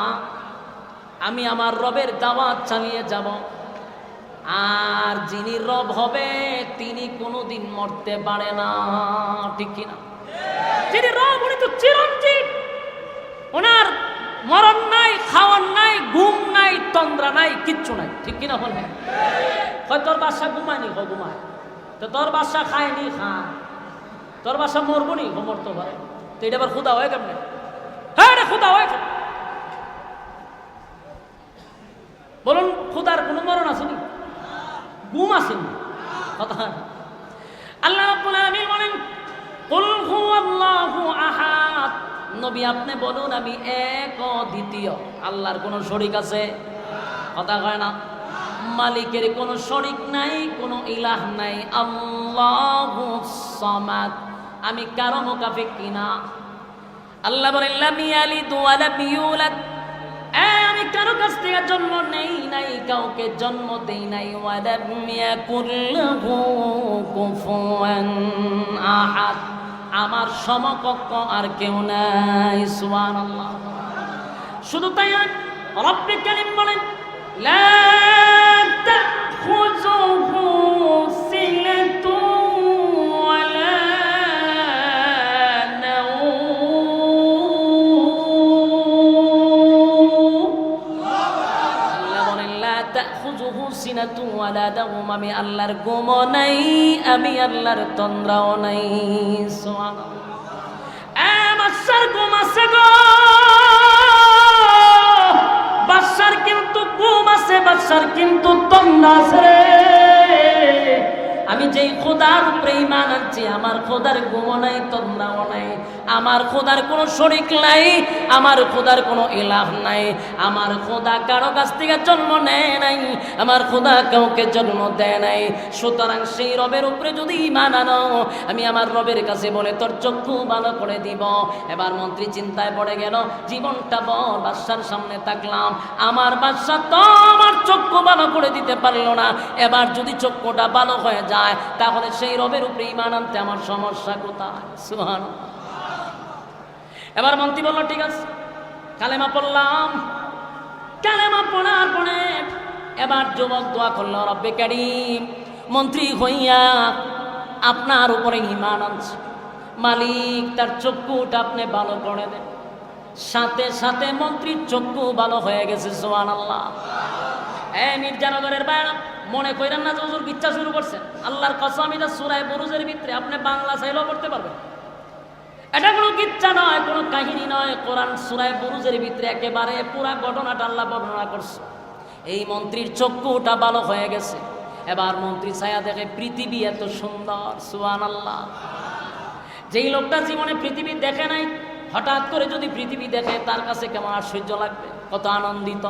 আমি আমার রবের দাওয়াত চালিয়ে যাব, আর যিনি রব হবে তিনি কোনোদিন মরতে পারে না, ঠিক কিনা? যিনি রব উনি তো চিরঞ্জীব, ওনার মরণ নাই, খাওয়ার নাই, ঘুম নাই, তন্দ্রা নাই, কিচ্ছু নাই, ঠিক কিনা বলবেন? হয় তোর বাসা ঘুমায়নি, হ ঘুমায়, তো তোর বাসা খায়নি, খা, তোর বাসা মরবনি, হো মরতে পারে, তো এটা আবার খুদা হয় কেমনে? হ্যাঁ এটা খুদা হয় কেমন? বলুন, খুদার কোনো মরণ আসেনি, ঘুম আসেনি, কথা। আল্লাহ রাব্বুল আলামিন বলেন কুল হুয়াল্লাহু আহাদ, নবী আপনি বলুন আমি এক ও দ্বিতীয়। আল্লাহর কোনো শরীক আছে? কথা কয় না। মালিকের কোনো শরীক নাই, কোনো ইলাহ নাই। আল্লাহুস সামাদ, আমি কারো মুকাফিক কিনা। আল্লাহ বলেন লাম ইয়ালিদ ওয়া লাম ইউলাদ, আমি কারো কাছ থেকে জন্ম নেই নাই, কাউকে জন্ম দেই নাই। ওয়া লাম ইয়াকুল লাহু কুফুয়ান আহাদ, আমার সমকক্ষ আর কেউ নাই। সুবহানাল্লাহ। শুধু তাই নয়, রব্বে কারীম বলেন লা তাখুযুহু সিনাতুন ওয়া লা নাওম, আমি আল্লাহর ঘুমও নাই, আমি আল্লাহর তন্দ্রাও নাই। বাদশার ঘুম আছে গো, বাদশার কিন্তু ঘুম আছে, বাদশার কিন্তু তন্দ্রা আছে। আমি যেই খোদার উপরে ঈমান আনছি, আমার খোদার ঘুমও নাই, তন্দ্রাও নাই। আমার খোদার কোনো শরীক নাই, আমার খোদার কোনো ইলাহ নাই। আমার খোদা কারো কাছ থেকে জন্ম নেয় নাই, আমার খোদা কাউকে জন্ম দেয় নাই। সুতরাং সেই রবের উপরে যদি ঈমান আনো, আমি আমার রবের কাছে বলে তোর চক্ষু ভালো করে দিব। এবার মন্ত্রী চিন্তায় পড়ে গেল, জীবনটা বড় বাদশার সামনে থাকলাম, আমার বাদশা তো আমার চক্ষু ভালো করে দিতে পারলো না। এবার যদি চক্ষুটা ভালো হয়ে যায়, তাহলে সেই রবের উপরে ঈমান আনতে আমার সমস্যা কোথায়? সুবহানাল্লাহ। এবার মন্ত্রী বলল ঠিক আছে, কালেমা পড়লাম। কালেমা পড়ার পরে এবার যুবক দোয়া করল, রব্বে কারীম মন্ত্রী হইয়া আপনার উপরে ঈমান আনছে, মালিক তার চক্ষুটা আপনি ভালো করে দেন। সাথে সাথে মন্ত্রীর চক্ষু ভালো হয়ে গেছে। সুবহানাল্লাহ। মির্জানগরের বাইরা মনে করেন না যে হুজুর কিচ্ছা শুরু করছেন। আল্লাহর কসম, এটা সূরা বুরুজের ভিতরে আপনি বাংলা চাইলেও পড়তে পারবেন। এটা কোনো কিচ্ছা নয়, কোনো কাহিনী নয়। কোরআন সূরা বুরুজের ভিতরে একেবারে পুরা ঘটনাটা আল্লাহ বর্ণনা করছে। এই মন্ত্রীর চক্ষুটা ভালো হয়ে গেছে। এবার মন্ত্রী ছায়া দেখে পৃথিবী এত সুন্দর। সুবহানাল্লাহ। যেই লোকটা জীবনে পৃথিবী দেখে নাই, হঠাৎ করে যদি পৃথিবী দেখে তার কাছে কেমন আশ্চর্য লাগবে, কত আনন্দিত।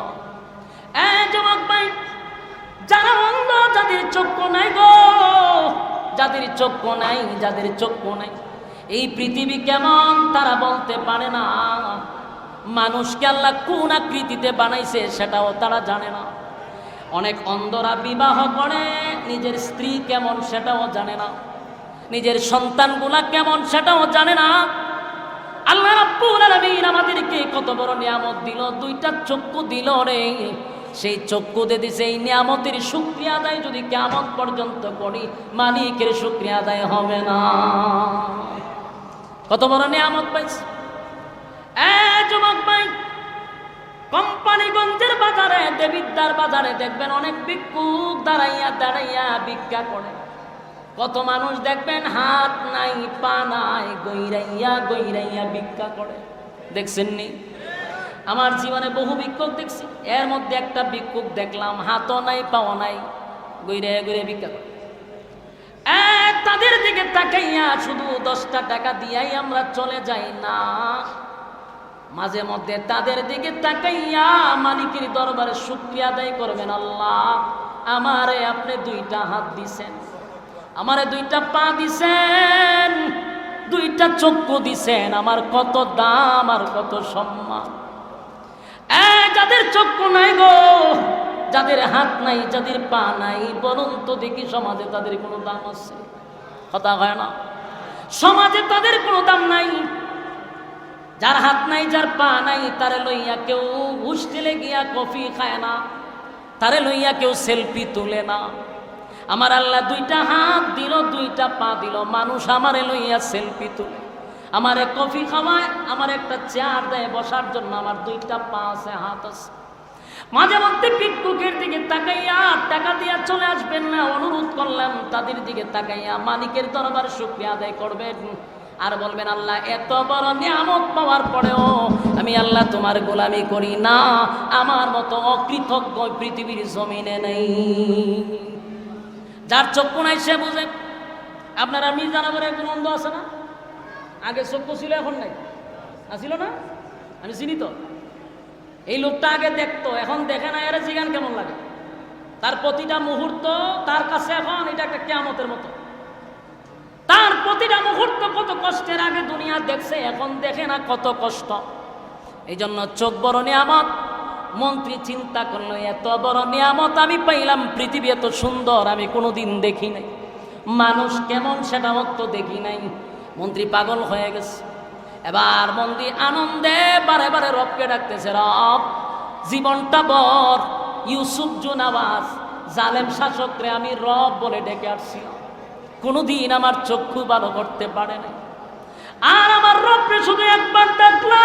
যুবক ভাই, যারা অন্ধ, যাদের চক্ষু নাই গো, যাদের চক্ষু নাই, যাদের চক্ষু নাই, এই পৃথিবী কেমন তারা বলতে পারে না। মানুষকে আল্লাহ কোন আকৃতিতে বানাইছে সেটাও তারা জানে না। অনেক অন্ধরা বিবাহ করে, নিজের স্ত্রী কেমন সেটাও জানে না, নিজের সন্তানগুলা কেমন সেটাও জানে না। আল্লাহ রাব্বুল আলামিন আমাদেরকে কত বড় নিয়ামত দিল, দুইটা চক্ষু দিল রে। সেই চক্ষু দিয়ে দিছে, এই নিয়ামতের শুকরিয়া আদায় যদি কিয়ামত পর্যন্ত করি, মালিকের শুকরিয়া আদায় হবে না। কত বড় নিয়ামত পাইছে। যুবক ভাই, কোম্পানিগঞ্জের বাজারে, দেবিদ্যার বাজারে দেখবেন অনেক ভিক্ষুক দাঁড়াইয়া দাঁড়াইয়া ভিক্ষা করে। কত মানুষ দেখবেন হাত নাই পা নাই, গইরাইয়া গইরাইয়া ভিক্ষা করে। দেখছেন নি? আমার জীবনে বহু ভিক্ষুক দেখছি, এর মধ্যে একটা ভিক্ষুক দেখলাম হাতও নাই পাও নাই, গইরাইয়া গইরাইয়া ভিক্ষা করে। তাদের দিকে তাকাইয়া শুধু 10টা টাকা দিয়াই আমরা চলে যাই না, মাঝে মধ্যে তাদের দিকে তাকাইয়া মালিকের দরবারে শুকরিয়া আদায় করবেন। আল্লাহ, আমারে আপনি 2টা হাত দিছেন, আমারে 2টা পা দিছেন, 2টা চক্ষু দিছেন, আমার কত দাম আর কত সম্মান। যাদের চক্ষু নাই গো, যাদের হাত নাই, যাদের পা নাই, বলুন তো দেখি সমাজে তাদের কোনো দাম আছে? কথা হয় না? সমাজে তাদের কোনো দাম নাই। যার হাত নাই, যার পা নাই, তারে লইয়া কেউ হোস্টেলে গিয়া কফি খায় না, তারে লইয়া কেউ সেলফি তুলে না। আমার আল্লাহ 2টা হাত দিল, 2টা পা দিল, মানুষ আমারে লইয়া সেলফি তুলে, আমারে কফি খাওয়ায়, আমার একটা চেয়ার দেয় বসার জন্য, আমার 2টা পা আছে, হাত আছে। মাঝে মধ্যে ভিক্ষুকের দিকে তাকাইয়া টাকা দিয়া চলে আসবেন না, অনুরোধ করলাম তাদের দিকে তাকাইয়া মালিকের দরবার শুকরিয়া আদায় করবেন আর বলবেন, আল্লাহ এত বড় নিয়ামত পাওয়ার পরেও আমি আল্লাহ তোমার গোলামি করি না, আমার মতো অকৃতজ্ঞ পৃথিবীর জমিনে নেই। যার চক্ষু নাই সে বুঝে। আপনারা মির্জানগরের কোনো অন্ধ আছে না? আগে চক্ষু ছিল, এখন নাই, আসিল না? আমি চিনি তো। এই লোকটা আগে দেখতো, এখন দেখে না, এর জিগান কেমন লাগে? তার প্রতিটা মুহূর্ত তার কাছে এখন এটা একটা কিয়ামতের মতো। তার প্রতিটা মুহূর্ত কত কষ্টের, আগে দুনিয়া দেখছে, এখন দেখে না, কত কষ্ট। এই জন্য চোখ বড় নিয়ামত। মন্ত্রী চিন্তা করলো, এত বড় নিয়ামত আমি পাইলাম, পৃথিবী এত সুন্দর আমি কোনোদিন দেখি নাই, মানুষ কেমন সেটাও তো দেখি নাই। মন্ত্রী পাগল হয়ে গেছে। এবার মন্ত্রী আনন্দে বারে বারে রবকে ডাকতেছে, রব জীবনটা বর ইউসুফ জুনাওয়াজ জালেম শাসকরে আমি রব বলে ডেকে আসছি, কোনোদিন আমার চক্ষু ভালো করতে পারে নাই, আর আমার রবকে শুধু একবার ডাকলাম,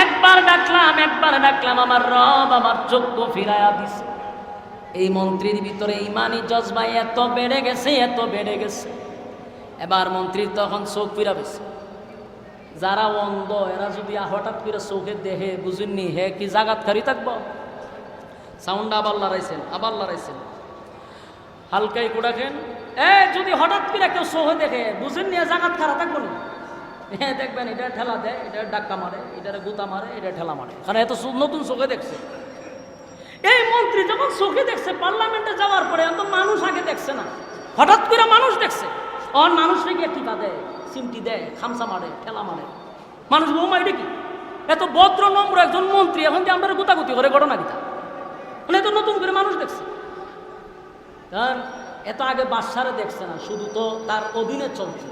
একবার ডাকলাম, আমার রব আমার চক্ষু ফিরাইয়া দিছে। এই মন্ত্রীর ভিতরে ইমানি জজবা এত বেড়ে গেছে, এত বেড়ে গেছে। এবার মন্ত্রীর তখন চোখ ফিরা পেয়েছে। যারা অন্ধ এরা যদি হঠাৎ করে চোখে দেখে, বুঝেননি হে কি জাগাতকারী থাকবো? সাউন্ড আবার লড়াইছেন, হালকাই কুড়াখেন। যদি হঠাৎ করে কেউ চোখে দেখে, বুঝেননি জাগাত খারাপ থাকবো না? হ্যাঁ, দেখবেন এটা ঠেলা দেয়, এটা ডাক্কা মারে, এটারে গুতা মারে, এটা ঠেলা মারে, কারণ এত নতুন চোখে দেখছে। এই মন্ত্রী যখন চোখে দেখছে পার্লামেন্টে যাওয়ার পরে, এত মানুষ আগে দেখছে না, হঠাৎ করে মানুষ দেখছে। অন মানুষকে গিয়ে টিপা দেয়, চিমটি দেয়, খামসা মারে, ঠেলা মারে। মানুষ বৌমা এটা কি? এত ভদ্র নম্র একজন মন্ত্রী এখন যে আমরা গুতাগুতি করে ঘটনা কিতা, মানে এত নতুন করে মানুষ দেখছে। কারণ এত আগে বাদশারে দেখছে না, শুধু তো তার অধীনে চলছে।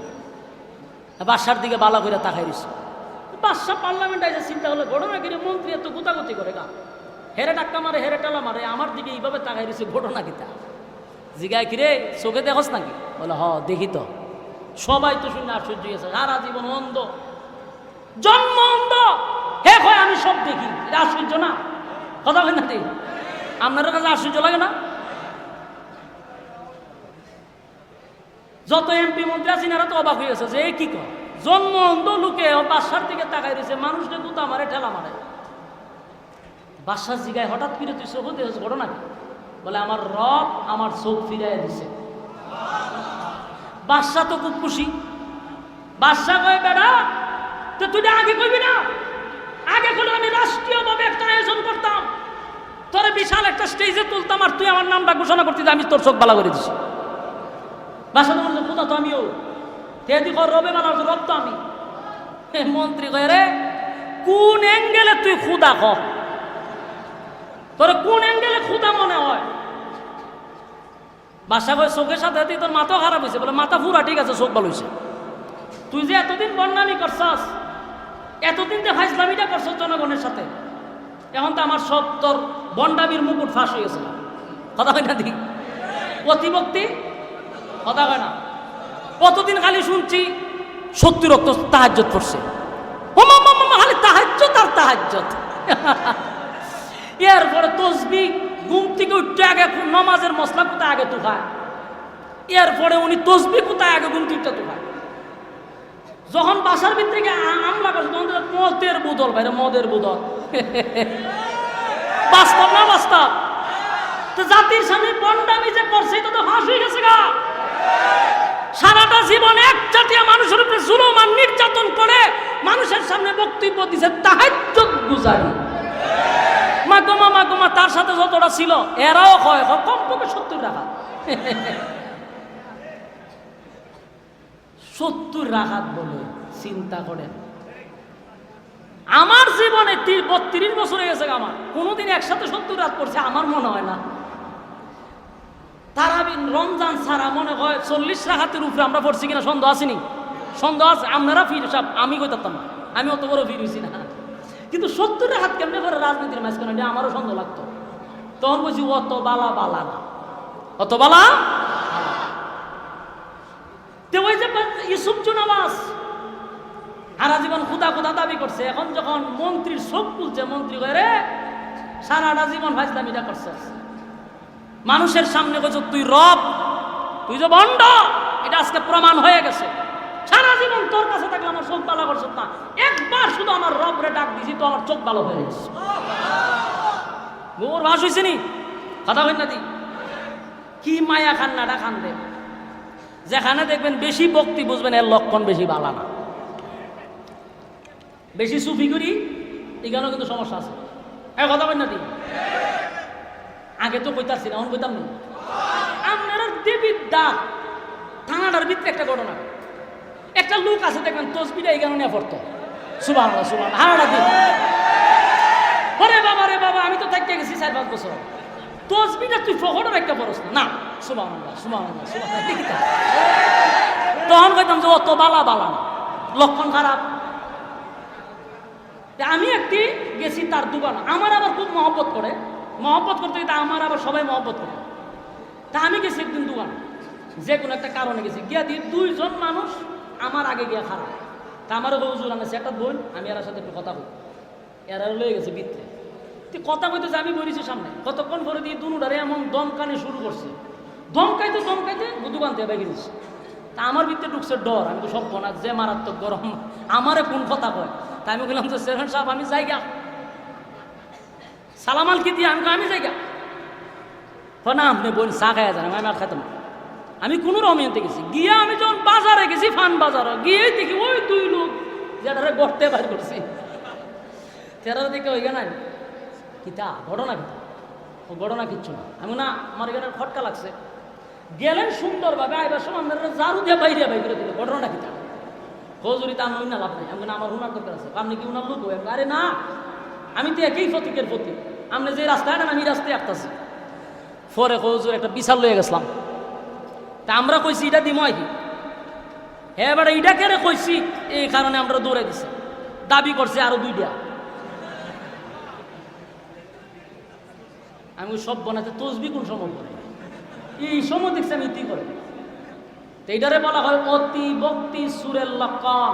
বাদশার দিকে বালা করে তাকাই দিচ্ছে। বাদশা পার্লামেন্টে এসে চিন্তা হলো, ঘটনা কিরে মন্ত্রী এত গুতাগুতি করে গা, হেরে ডাক্কা মারে, হেরে টেলা মারে, আমার দিকে এইভাবে তাকাই দিচ্ছে, ঘটনা কিতা? জিগায় কিরে চোখে দেখোস নাকি? বলে হ দেখি তো। সবাই তো শুনে আশ্চর্য হয়েছে, সারা জীবন অন্ধ, জন্ম অন্ধ, হে হয় আমি সব দেখি। এটা আশ্চর্য না? কথা বলেন না? আপনার কাছে আশ্চর্য লাগে না? যত এমপি মন্ত্রী আছেন এরা তো অবাক হয়ে গেছে যে এই কি কর, জন্ম অন্ধ লোকে বাদশার দিকে তাকাই দিয়েছে, মানুষকে গুতা মারে, ঠেলা মারে। বাদশার জিগায় হঠাৎ করে তুই চোখ দেখেছ, ঘটনা কি? বলে আমার রব আমার চোখ ফিরাই দিছে। বাদশা তো খুব খুশি। বাদশা কয়, বেড়া তো তুই আগে কইবি না? আগে করলে আমি রাষ্ট্রীয়ভাবে একটা আয়োজন করতাম, তোরে বিশাল একটা স্টেজে তুলতাম, আর তুই আমার নামটা ঘোষণা করতি আমি তোর চোখ বালা করে দিছি। বাদশা তো বলছে, কোথা তো আমিও তেদি কর, রবে বালা রব তো আমি। মন্ত্রী কয়, রে কোন অ্যাঙ্গেলে তুই খুদা খ, তোর কোন অ্যাঙ্গেলে খুদা মনে হয়? বাদশা কয়, চোখের সাথে সাথে তোর মাথাও খারাপ হয়েছে। বলে মাথা পুরা ঠিক আছে, চোখ ভালো হয়েছে। তুই যে এতদিন বন্ডামি করছস, এতদিন যে ফাইজলামিটা করছস জনগণের সাথে, এখন তো আমার সব তোর বন্ডামির মুকুট ফাঁস হয়ে গেছে। কথা হয় না? দিক অতিভক্তি, কথা হয় না? কতদিন খালি শুনছি 70 রক্ত তাহাজ্জুদ পড়ছে, ও মামা খালি তাহাজ্জুদ তাহাজ্জুদ। এরপরে তসবিহ, ঘুম থেকে উঠতে আগে নামাজের মশলা কোথায় আগে তুফায়, এরপরে উনি তসবিহ কোথায় আগে ঘুম থেকে তুফায়। যখন বাসার ভিতরে আমলা করছে তখন মদের বোতল ভাইরে, মদের বোতল। বাস্তব না বাস্তব? তো জাতির সামনে বন্ডামি যে করছে এটা তো ফাঁস হয়ে গেছে গা। সারাটা জীবন একচাটিয়া মানুষের উপরে জুলুম আর নির্যাতন করে মানুষের সামনে বক্তব্য দিছে তাহাজ্জুদ গুজারি। মাগমা তার সাথে যতটা ছিল এরাও কয় কমপক্ষে 70 রাকাত। 70 রাকাত বলে চিন্তা করেন। আমার জীবনে 32 বছর হয়ে গেছে আমার, কোনোদিন একসাথে 70 রাত পড়ছে আমার মনে হয় না। তারাবিন রমজান ছাড়া মনে হয় 40 রাকাতের উপরে আমরা পড়ছি কিনা সন্দেহ আসেনি? সন্দেহ আছে? আপনারা ফির সব, আমি কইতাম না, আমি অত বড় ফির হইছি না। কিন্তু 70 রাকাত কেমনে করে রাজনীতির মাঝখানে আমারও সন্দেহ লাগতো। তখন বলছি অত বালা বালা না, অত বালা। ওই যে ইউসুফ জুনাবাস সারা জীবন খুদা খুদা দাবি করছে, এখন যখন মন্ত্রীর চোখ খুলছে, মন্ত্রী করে সারাটা জীবন ফাজলামিটা করছে, মানুষের সামনে কইছে তুই রব, তুই যে ভণ্ড, এটা আজকে প্রমাণ হয়ে গেছে। সারা জীবন তোর কাছে থাকলে আমার চোখ ভালো করছ না, একবার শুধু আমার রব রে ডাক দিছি তো আমার চোখ ভালো হয়ে গেছে। গোর ভাস হয়েছে নি কথা হয় না দি কি মায়া খান্নাটা খান দে। যেখানে দেখবেন বেশি ভক্তি বুঝবেন এর লক্ষণ বেশি ভালো না। বেশি সুফি করি এখানেও কিন্তু সমস্যা আছে। কথা বল না দি, আগে তো কইতাছি না, এখন কইতাম না। আপনার দেবীর ডাক থানাটার ভিতরে একটা ঘটনা, একটা লোক আছে দেখবেন তসবিটা এই কারণে পড়তো সুবহানাল্লাহ সুবহানাল্লাহ হারাটা দিন। ওরে বাবা রে বাবা, আমি তো থাকতে গেছি 4-5 বছর, তসবিটা তুই ফখরের একটা পড়স না, সুবহানাল্লাহ সুবহানাল্লাহ সুবহানাল্লাহ। তখন কইতাম যে অত বালা বালা না, লক্ষণ খারাপ। আমি একটি গেছি তার দোকান, আমার আবার খুব মহব্বত করে, মহব্বত করতে গেলে আমার আবার সবাই মহব্বত করে। তা আমি গেছি একদিন দোকান, যে কোনো একটা কারণে গেছি, গিয়া দিয়ে 2 জন মানুষ আমার আগে গিয়া খারাপ। তা আমারও হুজুর আনেছে একটা বোন, আমি এর সাথে একটু কথা বলি, এরা লয়ে গেছে ভিতরে। তুই কথা কইতেছে, আমি বলেছি সামনে, কতক্ষণ পরে দিয়ে দুনুটারে এমন দমকানি শুরু করছে, দমকাইতে দোকান থেকে বেরিয়ে দিচ্ছে। তা আমার ভিতরে ঢুকছে ডর, আমি তো সব না যে মারাত্মক গরম, আমারে কোন কথা কয়। তা আমি বললাম তো চেয়ারম্যান সাহেব আমি যাই গা, সালামাল কি দিয়ে আমি যাই গা। না আপনি বোন চা খাইয়া যান, আমি আর খাইতাম না। আমি কোনো রমিয়াতে গেছি, গিয়া আমি যখন বাজারে গেছি, ফান বাজারে গিয়ে দেখি ওই 2 লোক যেটারে গড়তে বাইর করছি, তেরা দেখে ওই গান কিতা ঘটনা, কিতা ও ঘটনা কিচ্ছু না। আমি না আমার এখানে খটকা লাগছে, গেলেন সুন্দরভাবে, আইবার সময় আপনারা জারু দিয়ে বাইরে বাই করে দিল, ঘটনাটা কিতা হজুরি তা নই না লাভ নাই। আমি না আমার হুনার দরকার আছে, আপনি কি উনার লোক? আরে না, আমি তো একই প্রতীকের প্রতীক, আপনি যে রাস্তায় না আমি রাস্তায় আসতেছি। পরে হজুর একটা বিশাল লয়ে গেছিলাম, তা আমরা কইছি এটা দিম কি হ্যাঁ বেটা এটা কেড়ে কইছি, এই কারণে আমরা দৌড়াই দিছি। দাবি করছে আরো 2টা। আমি সব বানাতে তসবি কোন সময় করে, এই সময় দেখছি আমি ইতি করে। এইটারে বলা হয় অতি ভক্তি সুরের লক্ষণ।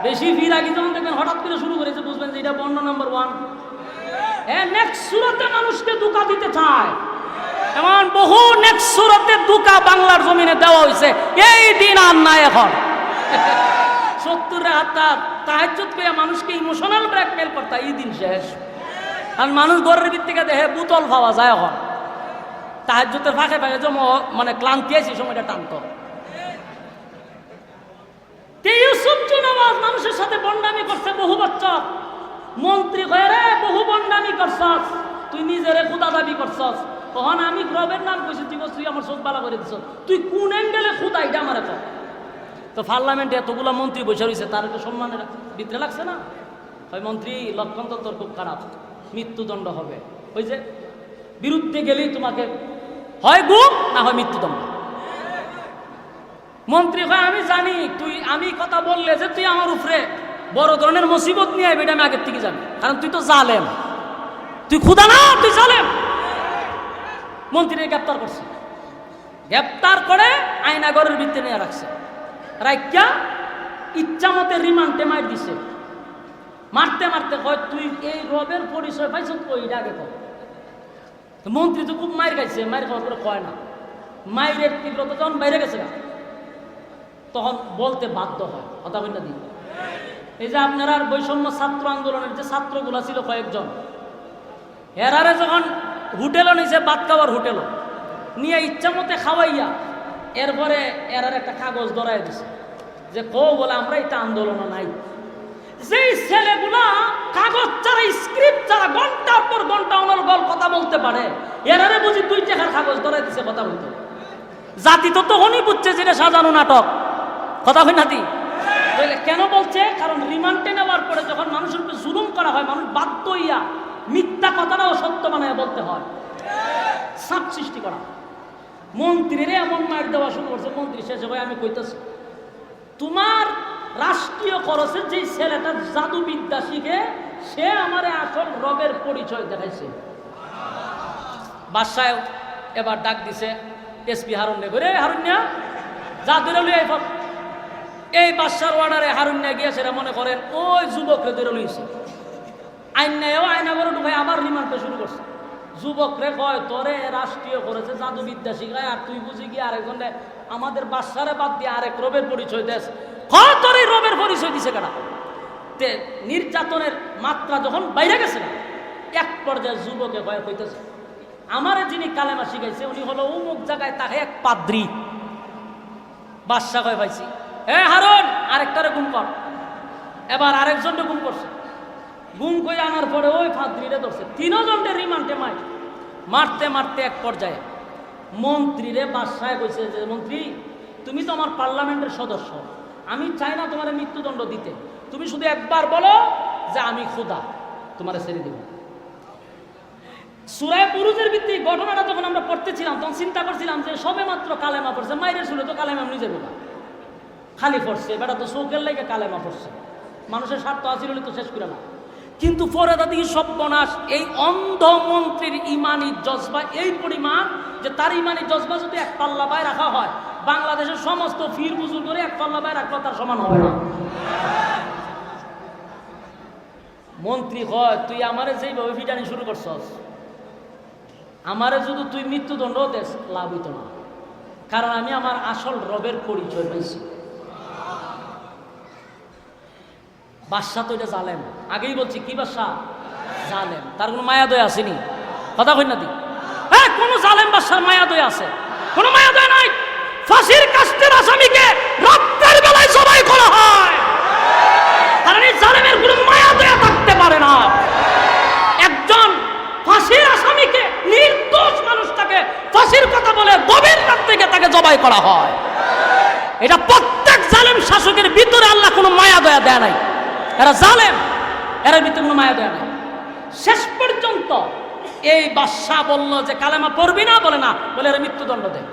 বেশি ফিরাগি যখন দেখবেন হঠাৎ করে শুরু করেছে, বুঝবেন যে এটা বর্ণ নাম্বার 1। নেক্সট সুরতে মানুষকে ধোঁকা দিতে চায়, এমন বহু নেক্সট সুরতে ধোঁকা বাংলার জমিনে দেওয়া হয়েছে, এই দিন আর নাই এখন। 70 রাত তাহাজ্জুদ করে মানুষকে ইমোশনাল ব্ল্যাকমেল করতে, এই দিন শেষ। আর মানুষ ঘরের ভিতর থেকে দেখে বোতল পাওয়া যায় এখন, তাহাজ্জুদের ফাঁকে ফাঁকে যে মানে ক্লান্তি আছে সময়টা টানত। ইউসুফ জুনাবাস মানুষের সাথে বন্ডামি করছে বহু বছর, মন্ত্রী হয়ে রে বহু বন্ডামি করছস, তুই নিজেরে খুদা দাবি করছস। তখন আমি রবের নাম কইছি, তুই আমার চোখ বালা করে দিছ, তুই কোন অ্যাঙ্গেলে খুদা এটা আমার এখন। তো পার্লামেন্টে এতগুলো মন্ত্রী বসে রয়েছে, তার একটু সম্মানের ভিতরে লাগছে না? হয় মন্ত্রী লক্ষণ তো তোর খুব খারাপ, মৃত্যুদণ্ড হবে, ওই যে বিরুদ্ধে গেলেই তোমাকে হয় গুম না হয় মৃত্যুদণ্ড। মন্ত্রী হয় আমি জানি তুই, আমি কথা বললে যে তুই আমার উপরে বড় ধরনের মুসিবত নিয়ে আইবি, এটা আমি আগের থেকে জানি, কারণ তুই তো জালেম, তুই খুদা না, তুই জালেম। মন্ত্রীকে গ্রেপ্তার করছে, গ্রেপ্তার করে আয়নাগরের ভিতরে নিয়ে রাখছে, রাইকা ইচ্ছা মতে রিমান্ডে মার দিছে। মারতে মারতে কয় তুই এই রবের পরিচয় পাইছ কই এটা আগে কর। মন্ত্রী তো খুব মায়ের খাইছে, মায়ের খাওয়ার পরে কয় না, মায়ের তীব্রতা যখন বাইরে গেছে না তখন বলতে বাধ্য হয়। কথা বল না দিন, এই যে আপনারা বৈষম্য ছাত্র আন্দোলনের যে ছাত্রগুলা ছিল কয়েকজন, এরারে যখন হোটেলও নিয়েছে, ভাত খাওয়ার হোটেলও নিয়ে ইচ্ছা মতে খাওয়াইয়া এরপরে এরার একটা কাগজ ধরাই দিছে যে বলে আমরা এটা আন্দোলন নাই। যেই ছেলেগুলা কাগজ ছাড়া স্ক্রিপ্ট ছাড়া ঘন্টার পর ঘন্টা অনর্গল কথা বলতে পারে, এরারে বুঝি 2 টাকার কাগজ ধরাই দিছে কথা বলতে। জাতি তো তখনই বুঝছে যেটা সাজানো নাটক। কথা হয় নাতি? কেন বলছে? কারণ রিমান্ডে নেওয়ার পরে যখন মানুষের উপরে জুলুম করা হয়, মানুষ বাধ্য হইয়া মিথ্যা কথাটাও সত্য বানায় বলতে হয়, চাপ সৃষ্টি করা। মন্ত্রীরে এমন মার দেওয়া শুরু করছে, মন্ত্রী শেষে ভাই আমি কইতেছি তোমার রাষ্ট্রীয় খরচে যে ছেলেটা জাদুবিদ্যা শিখে সে আমারে আসল রবের পরিচয় দেখাইছে। বাদশাহ এবার ডাক দিছে এসপি হারুন্যা করে, হারুন্যা যা ধরে লই আইফ। এই বাদশার অর্ডারে হারুন্যা গিয়ে সেটা মনে করেন ওই যুবকরে ধরে লইছে, আয়না করে ঢুকাই আবার রিমান্ডটা শুরু করছে। যুবকরে কয় তোরে রাষ্ট্রীয় করেছে জাদুবিদ্যা শিখায়, আর তুই বুঝি গিয়ে আরেকজন আমাদের বাদশারে বাদ দিয়ে আরেক রবের পরিচয় দেশ। তোর এই রবের পরিচয় দিছে কেনা? নির্যাতনের মাত্রা যখন বাইরে গেছে না, এক পর্যায়ে যুবকে কয় কইতেছে আমারে যিনি কালেমা শিখাইছে উনি হলো অমুক জায়গায়, তাকে এক পাদ্রী। বাদশা কয় পাইছি, হারুন আরেকটারে গুম কর। এবার আরেকজনকে গুম করছে, গুম করে আনার পরে ওই পাদ্রীরে ধরছে। 3 জনকে রিমান্ডে মারতে মারতে এক পর্যায়ে মন্ত্রীরে বাদশায় কইছে যে মন্ত্রী তুমি তো আমার পার্লামেন্টের সদস্য, আমি চাই না তোমার মৃত্যুদণ্ড দিতে, তুমি শুধু একবার বলো যে আমি খোদা, তোমার ছেড়ে দিব। সূরা বুরুজের ভিত্তিক ঘটনাটা যখন আমরা পড়তেছিলাম তখন চিন্তা করছিলাম যে সবে মাত্র কালেমা পড়ছে, মাইরের শুনে তো কালেমা নিজে বোকা খালি পড়ছে, বেটা তো চৌকের লেগে কালেমা পড়ছে, মানুষের স্বার্থ আসিল তো শেষ করে না। কিন্তু পরে দাদি সর্বনাশ, এই অন্ধ মন্ত্রীর ইমানি জজবা এই পরিমাণ যে তার ইমানি জজবা যদি এক পাল্লা বায় রাখা হয়, বাংলাদেশের সমস্ত ফির বুজুর করে এক পাল্লা বায় রাখলে তার সমান হবে না। মন্ত্রী হয় তুই আমারে যেইভাবে ফিটানি শুরু করছস, আমারে যদি তুই মৃত্যুদণ্ড দেস লাভ হইত না, কারণ আমি আমার আসল রবের পরিচয় পেয়েছি। বাদশা তো এটা জালেম, আগেই বলছি কি বাদশা? জালেম। তার কোনো মায়া দয়া আসেনি? কথা কই না দি? হ্যাঁ, কোন জালেম বাদশার মায়া দয়া আছে? কোনো মায়া দয়া নাই। ফাঁসির কাস্টের আসামিকে রাতের বেলায় জবাই করা হয়, কারণ এই জালেমের কোনো মায়া দয়া থাকতে পারে না। একজন ফাঁসির আসামিকে, নির্দোষ মানুষটাকে ফাঁসির কথা বলে গভীর রাত থেকে তাকে জবাই করা হয়। এটা প্রত্যেক জালেম শাসকের ভিতরে আল্লাহ কোনো মায়া দয়া দেয় নাই। এরা জালেম, এর ভিতরে কোনো মায়া দেয় নাই। শেষ পর্যন্ত এই বাদশা বলল যে কালেমা পড়বি না, বলে না, বলে এরা মৃত্যুদণ্ড দেয়।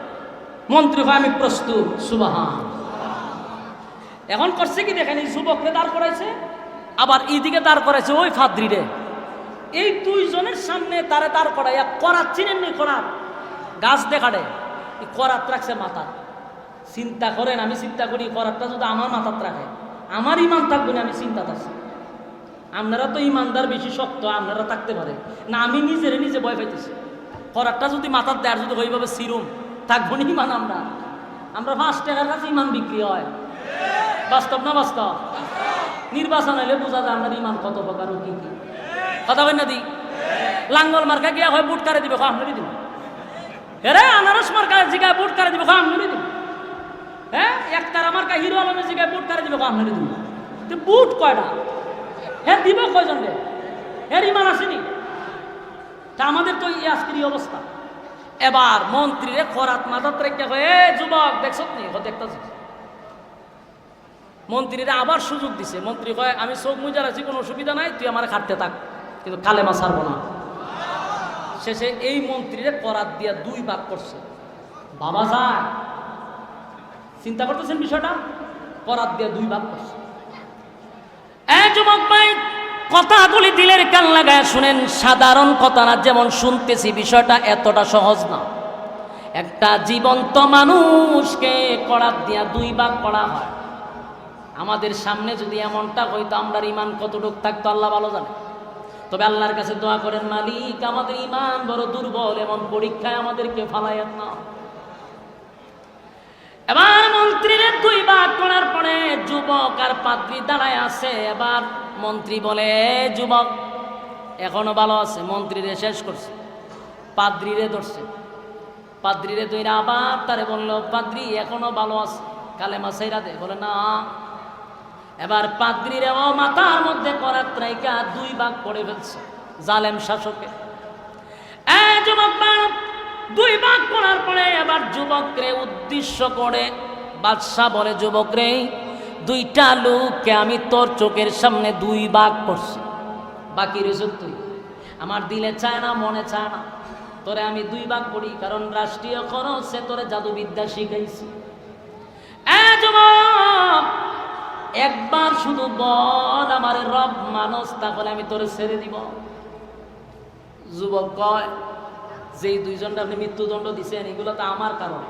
মন্ত্রী হয় আমি প্রস্তুত, সুবহান। এখন করছে কি দেখেন, এই যুবককে দাঁড় করাইছে, আবার এইদিকে দাঁড় করাইছে ওই ফাদ্রিরে। এই 2 জনের সামনে তারে দাঁড় করাইয়া করাত, চিনেন নি করাত? গাছ দেখাড়ে এই করাত রাখছে মাথা। চিন্তা করেন, আমি চিন্তা করি করাতটা যদি আমার মাথাত রাখে আমার ইমান থাকবে না, আমি চিন্তা থাকছি। আপনারা তো ইমানদার বেশি শক্ত, আপনারা থাকতে পারে না, আমি নিজে ভয় পাইতেছি। করাতটা যদি মাথার দেয়, যদি ওইভাবে সিরুম থাকবো না ইমান। আমরা 5 টাকার কাছে ইমান বিক্রি হয়। বাস্তব না বাস্তব? নির্বাচন হলে বোঝা যায় আপনার ইমান কত প্রকার ও কি কি। কথা বল না দি? লাঙ্গল মার্কা গিয়া হয় বুট কারে দিবে, আপনারই দিব। হ্যাঁ, আনারস মার্কা জিগায় বুট কারে দিবে, আপনারই দিব। হ্যাঁ, একতারা মার্কা হিরো আলমের জিগায় বুট কারে দিবে, আপনারই দিব। তো বুট কয়টা? হ্যাঁ, দিব কয়জন রে? এর ইমান আসেনি। তা আমাদের তো এই আজকের অবস্থা। এবার মন্ত্রীরে খরাত মাথাত রেখে কয়, এ যুবক দেখছ নি? দেখতেছি। মন্ত্রীরা আবার সুযোগ দিছে। মন্ত্রী কয় আমি চোখ মুজার আছি, কোনো অসুবিধা নাই, তুই আমার খাটতে থাক, কিন্তু কালেমা ছাড়বো না। শেষে এই মন্ত্রীরে করাত দিয়া 2 ভাগ করছে। বাবা যায় চিন্তা করতেছেন বিষয়টা? করাত দিয়া 2 ভাগ করছে। যুবক ভাই, কথাগুলি দিলের কান লাগায় শুনেন। সাধারণ কথা না, যেমন শুনতেছি বিষয়টা এতটা সহজ না। একটা জীবন্ত মানুষকে করাত দিয়া 2 ভাগ করা হয়। আমাদের সামনে যদি এমনটা হইতো আমরা ইমান কতটুক থাকতো আল্লাহ ভালো জানে। তবে আল্লাহর কাছে দোয়া করেন, মালিক আমাদের ইমান বড় দুর্বল, এমন পরীক্ষায় আমাদেরকে ফালাইয়েন না। এবার মন্ত্রীর 2 ভাগ করার পরে যুবক আর পাদ্রী দাঁড়ায় আছে। এবার মন্ত্রী বলে, যুবক এখনো ভালো আছে। মন্ত্রীরে শেষ করছে, পাদ্রীরে ধরছে। পাদ্রীরে ধইরা আবার তারে বললো, পাদ্রী এখনো ভালো আছে, কালেমা ছাইরা দে। বলে না। এবার পাদ্রীরে ও মাথার মধ্যে করাত রাইকা 2 ভাগ করে ফেলছে জালেম শাসকে। যুবক 2 ভাগ করার পরে এবার যুবকরে উদ্দেশ্য করে বাদশা বলে, যুবকরে 2টা লোককে আমি তোর চোখের সামনে 2 ভাগ করছি, বাকি রয়েছে তুই। আমার দিলে চায় না, মনে চায় না, তোরে আমি 2 ভাগ করি, কারণ রাষ্ট্রীয় খরচে তোরে জাদুবিদ্যা শিখাইছি। যুবক একবার শুধু বল আমার রব মানুষ, তাহলে আমি তোরে ছেড়ে দিব। যুবক কয়, যেই 2 জনটা আপনি মৃত্যুদণ্ড দিচ্ছেন এগুলো তো আমার কারণে,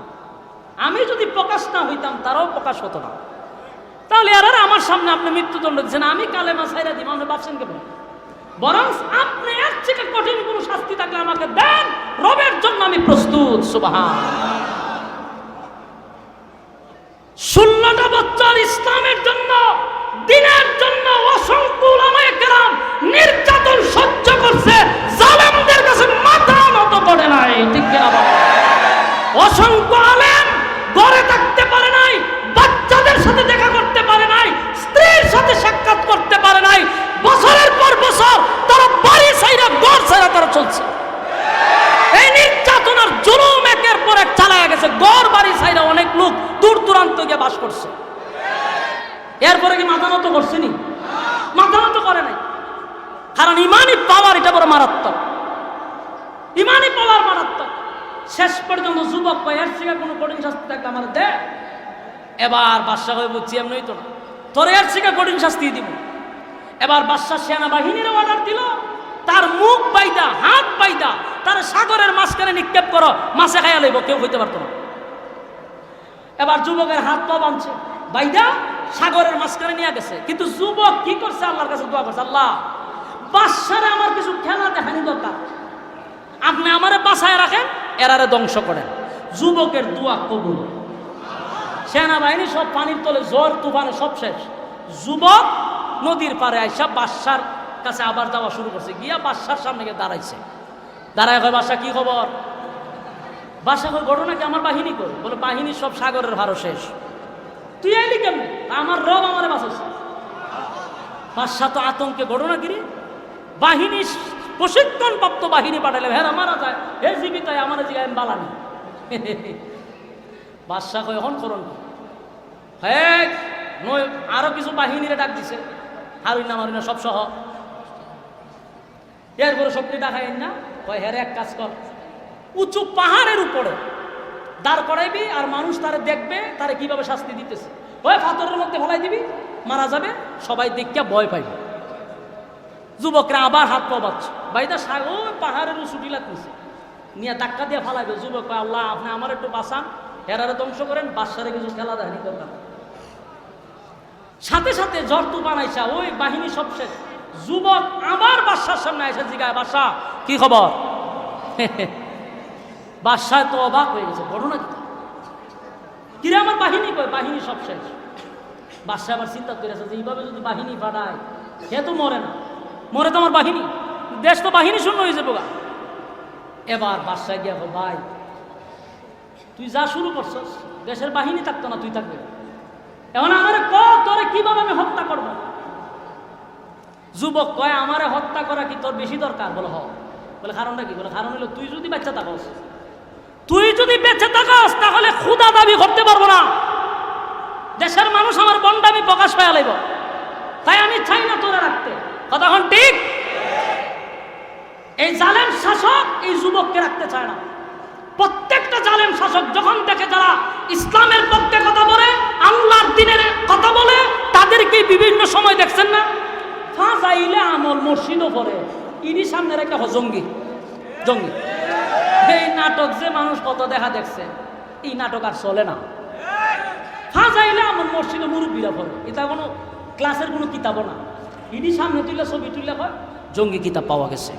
আমি যদি প্রকাশ না হইতাম তারাও প্রকাশ হতো না, তাহলে আর আমার সামনে আপনি মৃত্যুদণ্ড দিচ্ছেন, আমি কালেমা ছাইরা দিব, আপনি ভাবছেন কেন? বরং আপনি এর থেকে কঠিন কোনো শাস্তি থাকলে আমাকে দেন, রবের জন্য আমি প্রস্তুত। সুবহানাল্লাহ। 16টা বছর ইসলামের জন্য, দ্বীনের জন্য অসংখ্য উলামায়ে কেরাম নির্যাতন সহ্য করছে, জালেমদের কাছে মাথা নত করে নাই। ঠিক কিনা বলেন? অসংখ্য আলেম ঘরে থাকতে পারে নাই, বাচ্চাদের সাথে দেখা করতে পারে নাই, স্ত্রীর সাথে সাক্ষাৎ করতে পারে নাই। বছরের পর বছর তারা বাড়ি ছাইরা ঘর ছাইরা তারা চলছে। এই নির্যাতনের জুলুম একের পর এক চালায়া গেছে। ঘর বাড়ি ছাইরা অনেক লোক দূর দূরান্ত গিয়ে বাস করছে। এরপরে কি মাথা নত করছেনি? মাথা নত করে নাই। কারণ ইমানি পাওয়ার এটা বড় মারাত্মক, ইমানি পাওয়ার মারাত্মক। শেষ পর্যন্ত যুবক কয়, এর থেকে কোনো কঠিন শাস্তি থাকলে আমার দে। এবার বাদশা কয়, বুঝছি এমনই তো না, তোর এর থেকে কঠিন শাস্তি দিব। এবার বাদশা সেনাবাহিনীর অর্ডার দিল, তার মুখ বাইদা, হাত বাইদা তার সাগরের মাঝখানে নিক্ষেপ করো, মাছে খাইয়া লইব, কেউ হইতে পারতো না। এবার যুবকের হাত পা বাঁধছে, বাইদা সাগরের মাঝখানে নিয়ে গেছে। কিন্তু যুবক কি করছে? আল্লাহর কাছে দোয়া করছে, আল্লাহ বাদশারে আমার কিছু খেলা দেখানি দরকার, আপনি আমারে বাঁচায় রাখেন, এরারে ধ্বংস করেন। যুবকের দোয়া কবুল। সেনাবাহিনী সব পানির তলে, ঝড় তুফানে সব শেষ। যুবক নদীর পারে আইসা বাদশার কাছে আবার যাওয়া শুরু করছে। গিয়া বাদশার সামনে গিয়ে দাঁড়াইছে। দাঁড়ায় কয়, বাদশা কি খবর? বাদশা কয়, ঘটনা কি? আমার বাহিনী কই? বলে, বাহিনী সব সাগরের ভারো শেষ। তুই আইলি কেমন? আমার রব আমারে বাঁচাইছে। বাদশা তো আতঙ্কে, ঘটনা কি রে? বাহিনী প্রশিক্ষণ প্রাপ্ত বাহিনী পাঠাইলে হেরা মারা যায়, হে জীবিত আমার জিগায় বালানি। বাদশা কয়, এখন করুন হ্যাঁ, আরো কিছু বাহিনীরে ডাক দিছে, হারুইনা মারুইনা সব সহ। এরপরে সবটি দেখাই না, কয় হেরে এক কাজ কর, উঁচু পাহাড়ের উপরে দাঁড় করাইবি, আর মানুষ তারে দেখবে, তারে কিভাবে শাস্তি দিতেছে। ওই পাথরের মধ্যে ফেলাই দিবি, মারা যাবে, সবাই দেখিয়া ভয় পাইবে। যুবকরা আবার হাত পা বাঁধছে, বাইদা ওই পাহাড়ের উঁচু টিলাত নিছে, নিয়ে ধাক্কা দিয়ে ফালাইবে। যুবক, আল্লাহ আপনি আমার একটু বাঁচান, হেরারে ধ্বংস করেন, বাদশারে কিছু খেলা দেয়নি দরকার। সাথে সাথে ঝড় তুফান আইসা ওই বাহিনী সব শেষ। যুবক আবার বাদশার সামনে আইসা জিগায়, বাদশা কি খবর? বাদশায় তো অবাক হয়ে গেছে, ঘটনা কি? কিরে আমার বাহিনী কই? বাহিনী সব শেষ। বাদশা আবার চিন্তা করেছে যে এইভাবে যদি বাহিনী পাঠায়, সে তো মরে না, মরে তো আমার বাহিনী, দেশ তো বাহিনী শূন্য হয়ে যাবো। এবার বাদশায় গিয়া, ভাই তুই যা শুরু করছস, দেশের বাহিনী থাকতো না, তুই থাকবে। এখন আমারে তোরে কিভাবে আমি হত্যা করব? যুবক কয়, আমারে হত্যা করা কি তোর বেশি দরকার? বলে হ। বলে কারণটা কি? বলে কারণ হলো তুই যদি বেঁচে থাকস, তাহলে ক্ষুধা দাবি করতে পারবো না, দেশের মানুষ আমার বন্ডামি প্রকাশ পাইয়া লাইব, তাই আমি চাই না তোরা রাখতে। কতক্ষণ ঠিক? এই জালেম শাসক এই যুবককে রাখতে চায় না। প্রত্যেকটা জালেম শাসক যখন দেখে যারা ইসলামের পক্ষে কথা বলে, আল্লাহর দ্বীনের কথা বলে, তাদেরকে বিভিন্ন সময় দেখছেন না, ফাজাইলে আমল মসজিদও পড়ে, ইনি সামনে রেখে জঙ্গি জঙ্গি। এই নাটক যে মানুষ কত দেখা দেখছে, এই নাটক আর চলে না। ফাজাইলে আমল মসজিদে মুরব্বীরা পড়ে, এটা কোনো ক্লাসের কোনো কিতাবও না। ইডি সামনে তুলে ছবি তুললে হয় জঙ্গি কিতাব পাওয়া গেছে,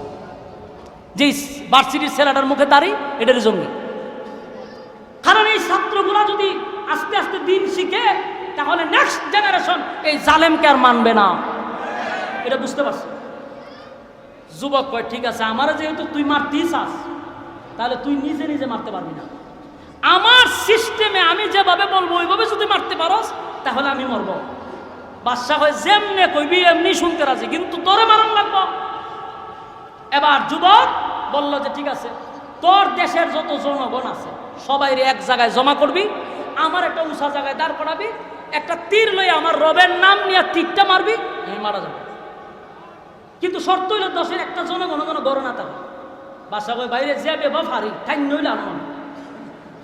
যেই ভার্সিটির ছেলেটার মুখে দাঁড়ি এটারই জঙ্গি। কারণ এই ছাত্রগুলা যদি আস্তে আস্তে দিন শিখে তাহলে নেক্সট জেনারেশন এই জালেমকে আর মানবে না, এটা বুঝতে পারছো? যুবক কয় ঠিক আছে, আমার যেহেতু তুই মারতেই চাস তাহলে তুই নিজে নিজে মারতে পারবি না, আমার সিস্টেমে আমি যেভাবে বলবো ওইভাবে যদি মারতে পারস তাহলে আমি মরব। বাদশা হয় যেমনে কইবি এমনি শুনতে রাজি, কিন্তু তোরে মারণ লাগবো। এবার যুবক বলল যে ঠিক আছে, তোর দেশের যত জনগণ আছে সবাই এক জায়গায় জমা করবি, আমার একটা উঁচা জায়গায় দাঁড় করাবি, একটা তীর লইয়া আমার রবের নাম নিয়ে তীরটা মারবি, আমি মারা যাবো। কিন্তু শর্ত হইল দশের একটা জনগণ যেন গড় না থাকে। বাদশা কই বাইরে যাবে বা ফারি ঠাই নইলে আনমান।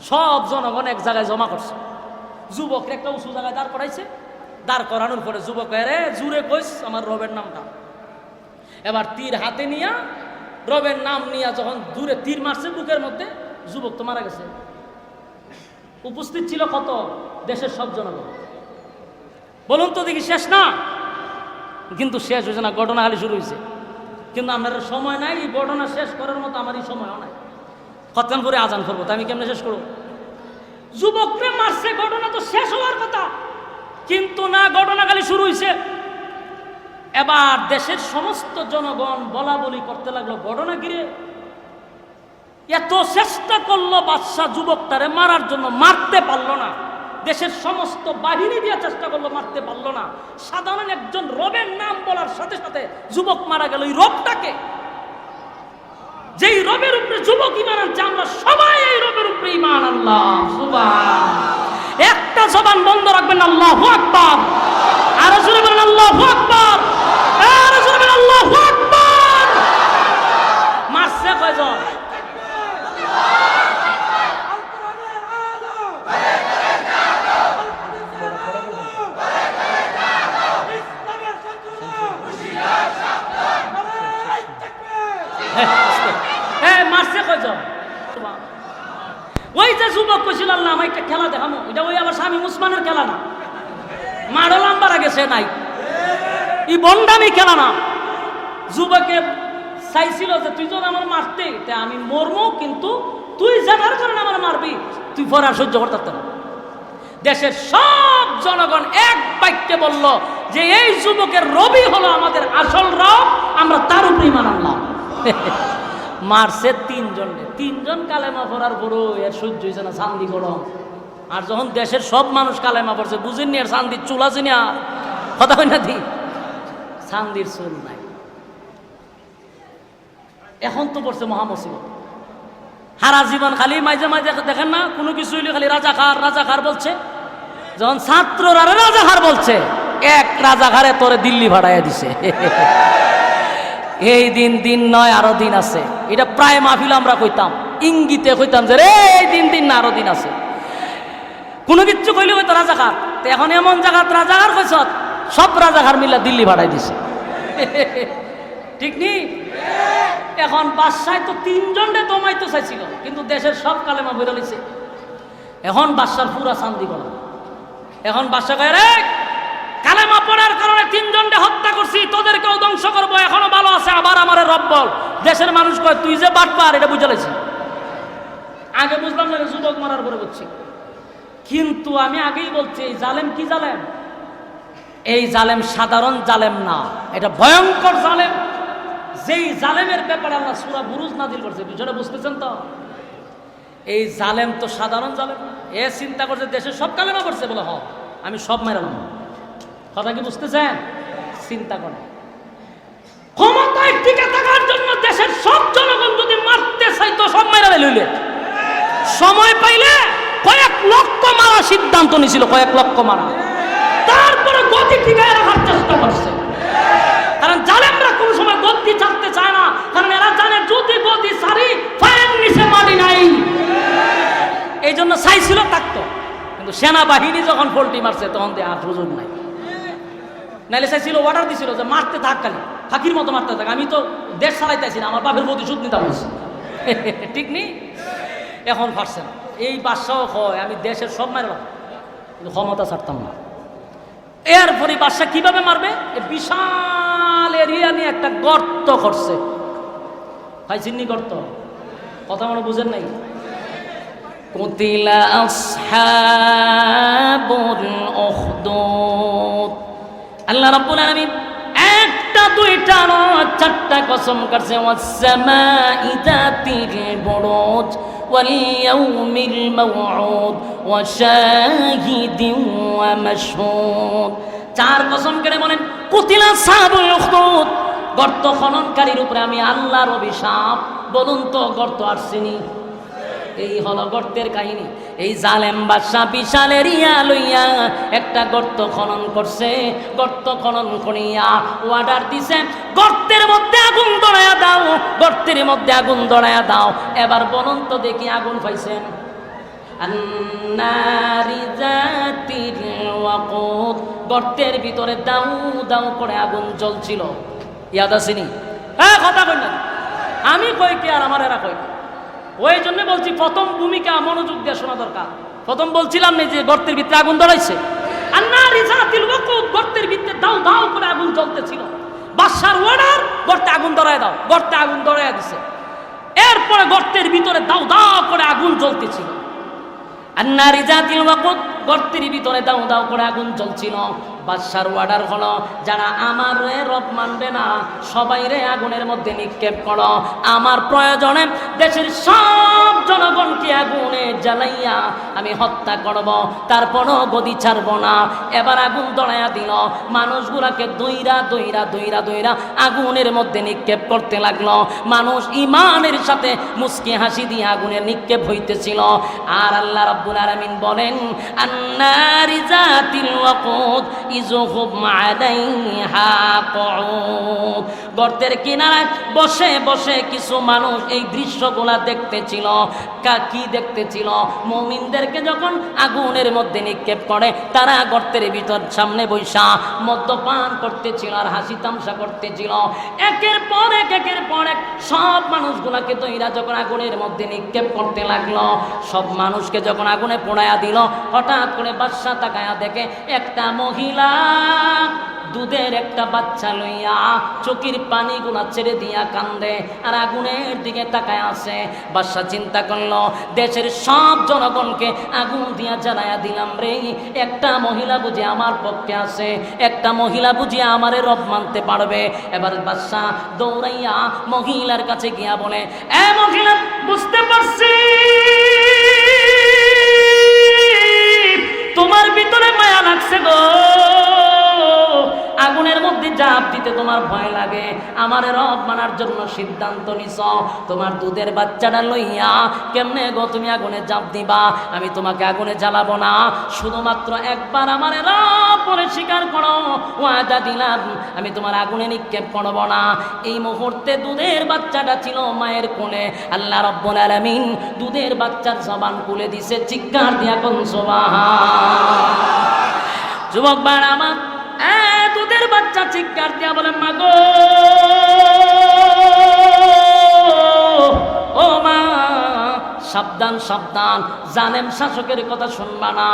সব জনগণ এক জায়গায় জমা করছে, যুবকরে একটা উঁচু জায়গায় দাঁড় করাইছে। দাঁড় করানোর পরে যুবক রে জুড়ে কইস আমার রবের নামটা। এবার তীর হাতে নিয়া রবের নাম নিয়া যখন দূরে তীর মারছে বুকের মধ্যে, যুবক তো মারা গেছে। উপস্থিত ছিল কত? দেশের সব জনগণ। বলুন তো দেখি শেষ না? কিন্তু শেষ হয়েছে না, ঘটনা খালি শুরু হয়েছে। কিন্তু আপনার সময় নাই এই ঘটনা শেষ করার মতো, আমারই সময়ও নাই। কতক্ষণ করে আজান করবো, তা আমি কেমনে শেষ করবো? যুবকরে মারছে, ঘটনা তো শেষ হওয়ার কথা, কিন্তু না, ঘটনা খালি শুরু হয়েছে। এবার দেশের সমস্ত জনগণ বলা বলি করতে লাগলো, ঘটনা কিরে এত চেষ্টা করলো বাদশা যুবকটারে মারার জন্য, মারতে পারলো না। দেশের সমস্ত বাহিনী দিয়ে চেষ্টা করলো, মারতে পারলো না। সাধারণ একজন রবের নাম বলার সাথে সাথে যুবক মারা গেল। এই রবটাকে, যেই রবের উপরে যুবক ঈমান আনছে, আমরা সবাই এই রবের উপরে ঈমান আনলাম। সুবহান। একটা জবান বন্ধ রাখবেন, আল্লাহু আকবার। আর জোরে বলেন আল্লাহু আকবার। আর জোরে বলেন আল্লাহু আকবার। মারছে কয়জন? মারছে কয়জন? ওই যে যুবক কইছিল আল্লাহ আমার একটা খেলা দেখামো, এটা ওই আবার স্বামী উসমানের খেলা না, মারো লাম্বার আগে সে নাই, ই বন্ডামি খেলা না। যুবকে চাইছিল যে তুই যদি আমার মারতে তা আমি মরমো, কিন্তু তুই জানার কারণে আমার মারবি, তুই পরে আর সহ্য করতে না। দেশের সব জনগণ এক বাক্যে বলল যে এই যুবকের রবি হলো আমাদের আসল রব, আমরা তার উপরে ঈমান আনলাম। মারছে তিনজন কালেমা পড়ার পরও এর সহ্য হয়েছে না, চান্দি গরম। আর যখন দেশের সব মানুষ কালেমা পড়ছে, বুঝেননি আর চান্দির চুল আছে না, কথা হয় না, দি চান্দির চুল নাই। এখন তো পড়ছে মহামুসিবত। সারা জীবন খালি মাঝে মাঝে দেখেন না, কোনো কিছু হইলে খালি রাজাকার বলছে। যখন ছাত্ররা রাজাকার বলছে, এক রাজাকারে তোরে দিল্লি ভাড়াইয়া দিছে। এই দিন নয়, আরো দিন আছে। এটা প্রায় মাহফিল আমরা কইতাম, ইঙ্গিতে কইতাম যে রে এই দিন না, আরো দিন আছে। কোনো কিচ্ছু কইলে হয়তো রাজাকার। তো এখন এমন জায়গা রাজাকার কইস, সব রাজাকার মিল্লা দিল্লি ভাড়াই দিছে। ঠিক নি? এখন বাদশায় তো তিনজনে দমাইতে চাইছিল, কিন্তু দেশের সব কালেমা বইরা লইছে। এখন বাদশার পুরা চান্দি গলা। এখন বাদশা কয় রে কালেমা পড়ার কারণে তিনজনকে হত্যা করছি, তোদেরকেও ধ্বংস করবো, এখনো ভালো আছে, আবার আমার রব বল। দেশের মানুষ কয় তুই যে বাটপার, এটা বুঝে লাইছি। আগে বুঝলাম না, যুবক মারার পরে বুঝছি। কিন্তু আমি আগেই বলছি, এই জালেম কি জালেম? এই জালেম সাধারণ জালেম না, এটা ভয়ঙ্কর জালেম। যেই জালেমের ব্যাপারে আল্লাহ সূরা বুরুজ নাযিল করছে, বিষয়টা বুঝতেছেন তো? এই জালেম তো সাধারণ জালেম। এ চিন্তা করছে দেশের সব কালেমা করছে, বলে হ আমি সব মেরালাম। কথা কি বুঝতেছেন? চিন্তা করে ক্ষমতায় টিকে থাকার জন্য দেশের সব জনগণ যদি মারতে চাইতো, সব মেরা লইলে। সময় পাইলে কয়েক লক্ষ মারা সিদ্ধান্ত নিছিল, কয়েক লক্ষ মারা। তারপরে গতি ঠিকায় রাখার চেষ্টা করছে। কারণ জালেমরা কোন সময় গতি ছাড়তে চায় না, কারণ এরা জানে যদি গতি ছাড়ি ফায়ের নিচে মারি নাই। এই জন্য চাইছিল থাকতো, কিন্তু সেনাবাহিনী যখন পোল্টি মারছে তখন দিয়ে আর সুযোগ নাই। নাইলে চাইছিল, অর্ডার দিছিল যে মারতে থাক, খালি ফাঁকির মতো মারতে থাক, আমি তো দেশ চালাইতেছি না, আমার বাপের প্রতিশোধ নিতে হয়েছে। ঠিক নেই? এখন পারছে না। এই বাদশাও হয় আমি দেশের সব মারলাম, কিন্তু ক্ষমতা ছাড়তাম না। এরপরে বাদশা কিভাবে মারবে? বিশাল এরিয়া নিয়ে একটা গর্ত করছে। পাইছেননি গর্ত? কথা মনে বুঝেন নাই? কুতিলা আসহাবুল উখদুদ। আল্লাহ রাব্বুল আলামিন একটা দুইটা নয় চারটা কসম করছে, ওয়াস-সামাই যাতিল বুরুজ ওয়াল ইয়াউমিল মাউউদ ওয়া শাহিদিন ওয়া মাশহুদ। চার কসম করে বলেন কুতিলা আসহাবুল উখদুদ, গর্ত খননকারীর উপরে আমি আল্লাহর অভিশাপ। বলুন তো গর্ত আসছেনি? এই হলো গর্তের কাহিনী। এই জালেম বাদশা বিশাল এরিয়া লইয়া একটা গর্ত খনন করছে। গর্ত খনন করিয়া অর্ডার দিছে, গর্তের মধ্যে আগুন ধরায়া দাও, গর্তের মধ্যে আগুন ধরায়া দাও। এবার বলুন তো দেখি আগুন পাইছেন? আন্নারি যাতিল ওয়াকুদ, গর্তের ভিতরে দাউ দাউ করে আগুন জ্বলছিল। ইয়াদ আসেনি? হ্যাঁ, কথা কই না, আমি কই কি আর আমার এরা কই। ওই জন্য বলছি প্রথম ভূমিকা মনোযোগ দিয়ে শোনা দরকার। প্রথম বলছিলাম না যে গর্তের ভিতরে আগুন ধরাইছে। আন্নারি যাতিল ওয়াকুদ, গর্তের ভিতরে দাউ দাউ করে আগুন জ্বলতেছিল। বাদশার অর্ডার, গর্তে আগুন ধরায় দাও। গর্তে আগুন ধরায় দিছে। এরপরে গর্তের ভিতরে দাউ দাউ করে আগুন জ্বলতেছিল। আন্নারি যাতিল ওয়াকুদ, গর্তের ভিতরে দাউ দাউ করে আগুন জ্বলছিল। বাদশার অর্ডার হলো, যারা আমার রব মানবে না সবাই রে আগুনের মধ্যে নিক্ষেপ করো। আমার প্রয়োজনে দেশের সব জনগণকে আগুনে জ্বালাইয়া আমি হত্যা করব, তারপরও গদি ছাড়ব না। এবার আগুন ধরাইয়া দিল। মানুষগুলাকে দইরা দইরা দইরা দইরা আগুনের মধ্যে নিক্ষেপ করতে লাগলো। মানুষ ইমানের সাথে মুস্কি হাসি দিয়ে আগুনের নিক্ষেপ হইতেছিল। আর আল্লাহ রাব্বুল আলামিন বলেন, আন্নারি যাতিল ওয়াকুদ ইযহুম আলাইহা কুউদ, গর্তের কিনারায় বসে বসে কিছু মানুষ এই দৃশ্যগুলা দেখতেছিল। কি দেখতেছিল? মুমিনদেরকে যখন আগুনের মধ্যে নিক্ষেপ করে তারা গর্তের ভিতর সামনে বৈশা মদ্যপান করতেছিল আর হাসি তামসা করতেছিল। একের পর এক একের পর এক সব মানুষগুলাকে দইরা যখন আগুনের মধ্যে নিক্ষেপ করতে লাগলো, সব মানুষকে যখন আগুনে পোড়ায়া দিল, হঠাৎ করে বাদশা তাকায়া দেখে একটা মহিলা দুধের একটা বাচ্চা লইয়া চোখের পানিগুলা ছেড়ে দিয়া কান্দে আর আগুনের দিকে তাকায় আছে। বাদশা চিন্তা করলো, দেশের সব জনগণকে আগুন দিয়া জ্বালায়া দিলাম রে, একটা মহিলা বুঝি আমার পক্ষে আছে, একটা মহিলা বুঝি আমারে রব মানতে পারবে। এবার বাদশা দৌড়াইয়া মহিলার কাছে গিয়া বলে, এ মহিলা, বুঝতে পারছি তোমার ভিতরে মায়া লাগছে গো, আগুনের মধ্যে জাপ দিতে তোমার ভয় লাগে, আমার রব মানার জন্য সিদ্ধান্ত নিছ। তোমার দুধের বাচ্চাটা লইয়া কেমনে গো তুমি আগুনে জাপ দিবা? আমি তোমাকে আগুনে জ্বালাবো না, শুধুমাত্র একবার আমার রব বলে স্বীকার করো, ওয়াদা দিলাম আমি তোমার আগুনে নিক্ষেপ করব না। এই মুহূর্তে দুধের বাচ্চাটা ছিল মায়ের কোলে। আল্লাহ রাব্বুল আলামিন দুধের বাচ্চার জবান খুলে দিছে, চিৎকার দিয়া কোন সুবহান। যুবক ভাই আমার, দুধের বাচ্চা চিৎকার দিয়া বলে, মা গো, ও মা, সাবধান সাবধান, জালেম শাসকের কথা শুনবা না।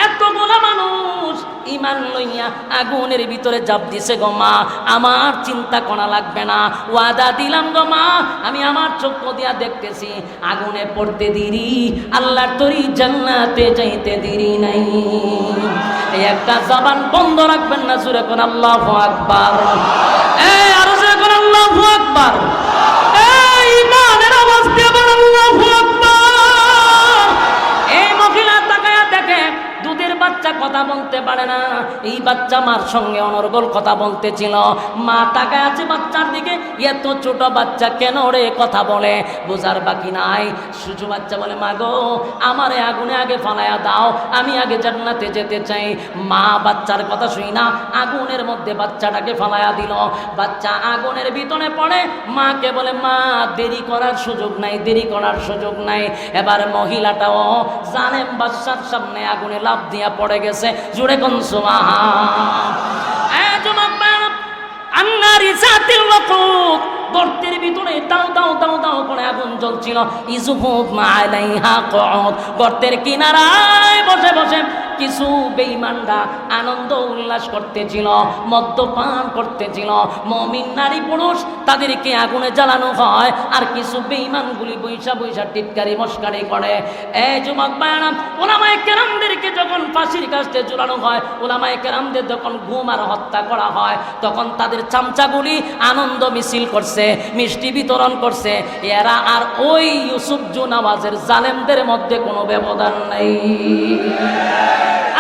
এতগুলা মানুষ ইমান লইয়া আগুনের ভিতরে জাপ দিছে গো মা, আমার চিন্তা করা লাগবে না, ওয়াদা দিলাম গো মা, আমি আমার চক্ষু দিয়া দেখতেছি আগুনে পড়তে দেরি, আল্লাহর তরি জান্নাতে যাইতে দেরি নাই। এই একটা জবান বন্ধ রাখবেন না, জোরে কোন আল্লাহু আকবার। আর জোরে কোন আল্লাহু আকবার। ইমানের আওয়াজ দিয়ে বলেন আল্লাহু আকবার। এই মহিলা তাকায়া দেখে দুধের বাচ্চা কথা বলতে পারে না। এই বাচ্চা মার সঙ্গে অনর্গল কথা বলতেছিল। মা তাকায় আছে বাচ্চার দিকে, এত ছোট বাচ্চা কেন রে কথা বলে, বোঝার বাকি নাই। শিশু বাচ্চা বলে, মা গো, আমারে আগুনে আগে ফালায়া দাও, আমি আগে জান্নাতে যেতে চাই। মা বাচ্চার কথা শুই না আগুনের মধ্যে বাচ্চাটাকে ফালায়া দিল। বাচ্চা আগুনের ভিতরে পড়ে, মাকে বলে, মা দেরি করার সুযোগ নাই, দেরি করার সুযোগ নাই। এবার মহিলাটাও জালেম বাদশার সামনে আগুনে লাফ দিয়া পড়ে গেছে, জুড়ে কোন সুবহান। আন্নারি যাতিল ওয়াকুদ, গর্তের ভিতরে দাও দাও দাও দাও করে আগুন জ্বলছিল। ইযহুম আলাইহা কুউদ, গর্তের কিনারায় বসে বসে কিছু বেঈমানরা আনন্দ উল্লাস করতেছিল, মদ্যপান করতেছিল। মুমিন নারী পুরুষ তাদেরকে আগুনে জ্বালানো হয়, আর কিছু বেঈমানগুলি বৈশা বৈশা টিটকারি মস্কারি করে। এই যুবক ভাইরা, উলামায়ে কেরামদেরকে যখন ফাঁসির কাস্টে ঝুলানো হয়, উলামায়ে কেরামদের যখন গুম আর হত্যা করা হয়, তখন তাদের চামচাগুলি আনন্দ মিছিল করছে, মিষ্টি বিতরণ করছে। এরা আর ওই ইউসুফ জুনাওয়াজের জালেমদের মধ্যে কোনো ব্যবধান নাই।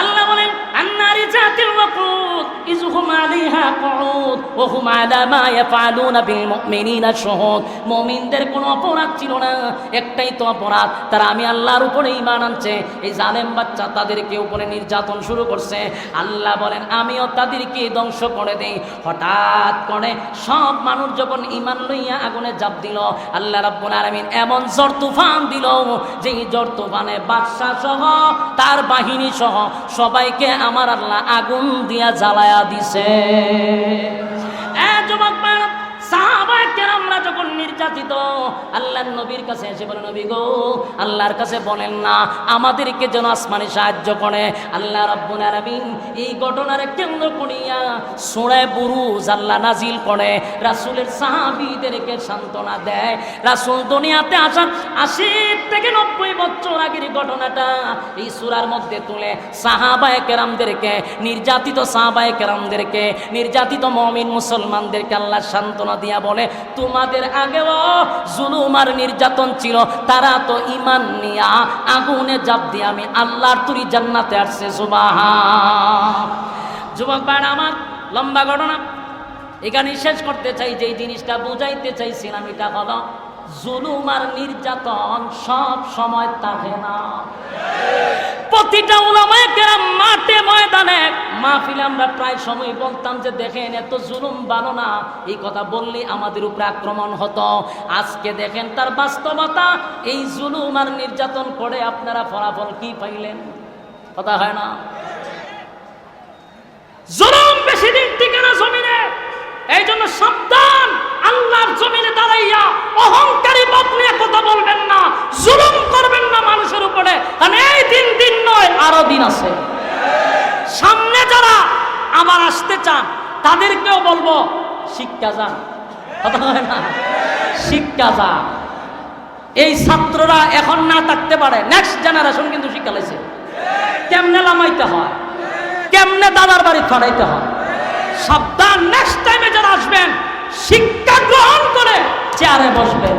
আল্লাহ বলেন আন্নারি জাতিল ওয়াকুদ ইযহুম আলাইহা কুউদ ওয়া হুম আলা মা ইয়াফআলুনা বিল মুমিনিনা শুহুদ। মুমিনদের কোনো অপরাধ ছিল না, একটাই তো অপরাধ, তারা আমি আল্লাহর উপরে ঈমান আনছে। এই জালেম বাচ্চা তাদেরকে উপরে নির্যাতন শুরু করছে। আল্লাহ বলেন আমিও তাদেরকে ধ্বংস করে দেই। হঠাৎ করে সব মানুষ যখন ঈমান লইয়া আগুনে ঝাঁপ দিল, আল্লাহ রাব্বুল আলামিন এমন ঝড় তুফান দিল, যেই ঝড় তুফানে বাদশা সহ তার বাহিনী সহ সবাইকে আমার আল্লাহ আগুন দিয়া জ্বালায়া দিছে। যুবক সাহাবায়ে কেরামরা যখন নির্যাতিত, আল্লাহর নবীর কাছে এসে বলে, নবী গো, আল্লাহর কাছে বলেন না আমাদেরকে যেন আসমানে সাহায্য করে। আল্লাহ রাব্বুল আলামিন এই ঘটনার কেন্দ্র করিয়া সূরা বুরুজ আল্লাহ নাজিল করে, রাসূলের সাহাবীদেরকে সান্ত্বনা দেয়। রাসূল দুনিয়াতে আসার ৮০ থেকে ৯০ বছর আগের ঘটনাটা এই সূরার মধ্যে তুলে সাহাবায়ে কেরামদেরকে, নির্যাতিত সাহাবায়ে কেরামদেরকে, নির্যাতিত মুমিন মুসলমানদেরকে আল্লাহ সান্ত্বনা দিয়া বলে, তোমাদের আগেও জুলুম আর নির্যাতন ছিল, তারা তো ঈমান নিয়া আগুনে ঝাঁপ দিয়ে আমি আল্লাহর তৈরি জান্নাতে আসছে। সুবহান। যুবক ভাইরা আমার, লম্বা ঘটনা এখানে শেষ করতে চাই। যে জিনিসটা বুঝাইতে চাইছিলাম এটা হলো, জুলুম আর নির্যাতন সব সময় থাকে না। প্রতিটা উলামায়ে কেরাম মাঠে ময়দানে মাহফিলে আমরা প্রায় সময় বলতাম যে দেখেন এত জুলুম ভালো না, এই কথা বললে আমাদের উপরে আক্রমণ হতো। আজকে দেখেন তার বাস্তবতা, এই জুলুম আর নির্যাতন করে আপনারা ফলাফল কি পাইলেন? কথা হয় না? জুলুম বেশি দিন টিকে না জমিনে। এই জন্য সাবধান, আল্লাহর জমিনে দাঁড়াইয়া অহংকারী বাপ নিয়ে কথা বলবেন না, জুলুম করবেন না মানুষের উপরে, কারণ এই দিন নয় আরো দিন আছে। সামনে যারা আবার আসতে চান তাদেরকেও বলবো শিক্ষা যান। কথা হয় না? শিক্ষা যান। এই ছাত্ররা এখন না থাকতে পারে, নেক্সট জেনারেশন কিন্তু শিক্ষা লাইছে কেমনে লামাইতে হয়, কেমনে দাদার বাড়ি ছড়াইতে হয়। সাবধান, নেক্সট টাইমে যারা আসবেন শিক্ষা গ্রহণ করে চেয়ারে বসবেন।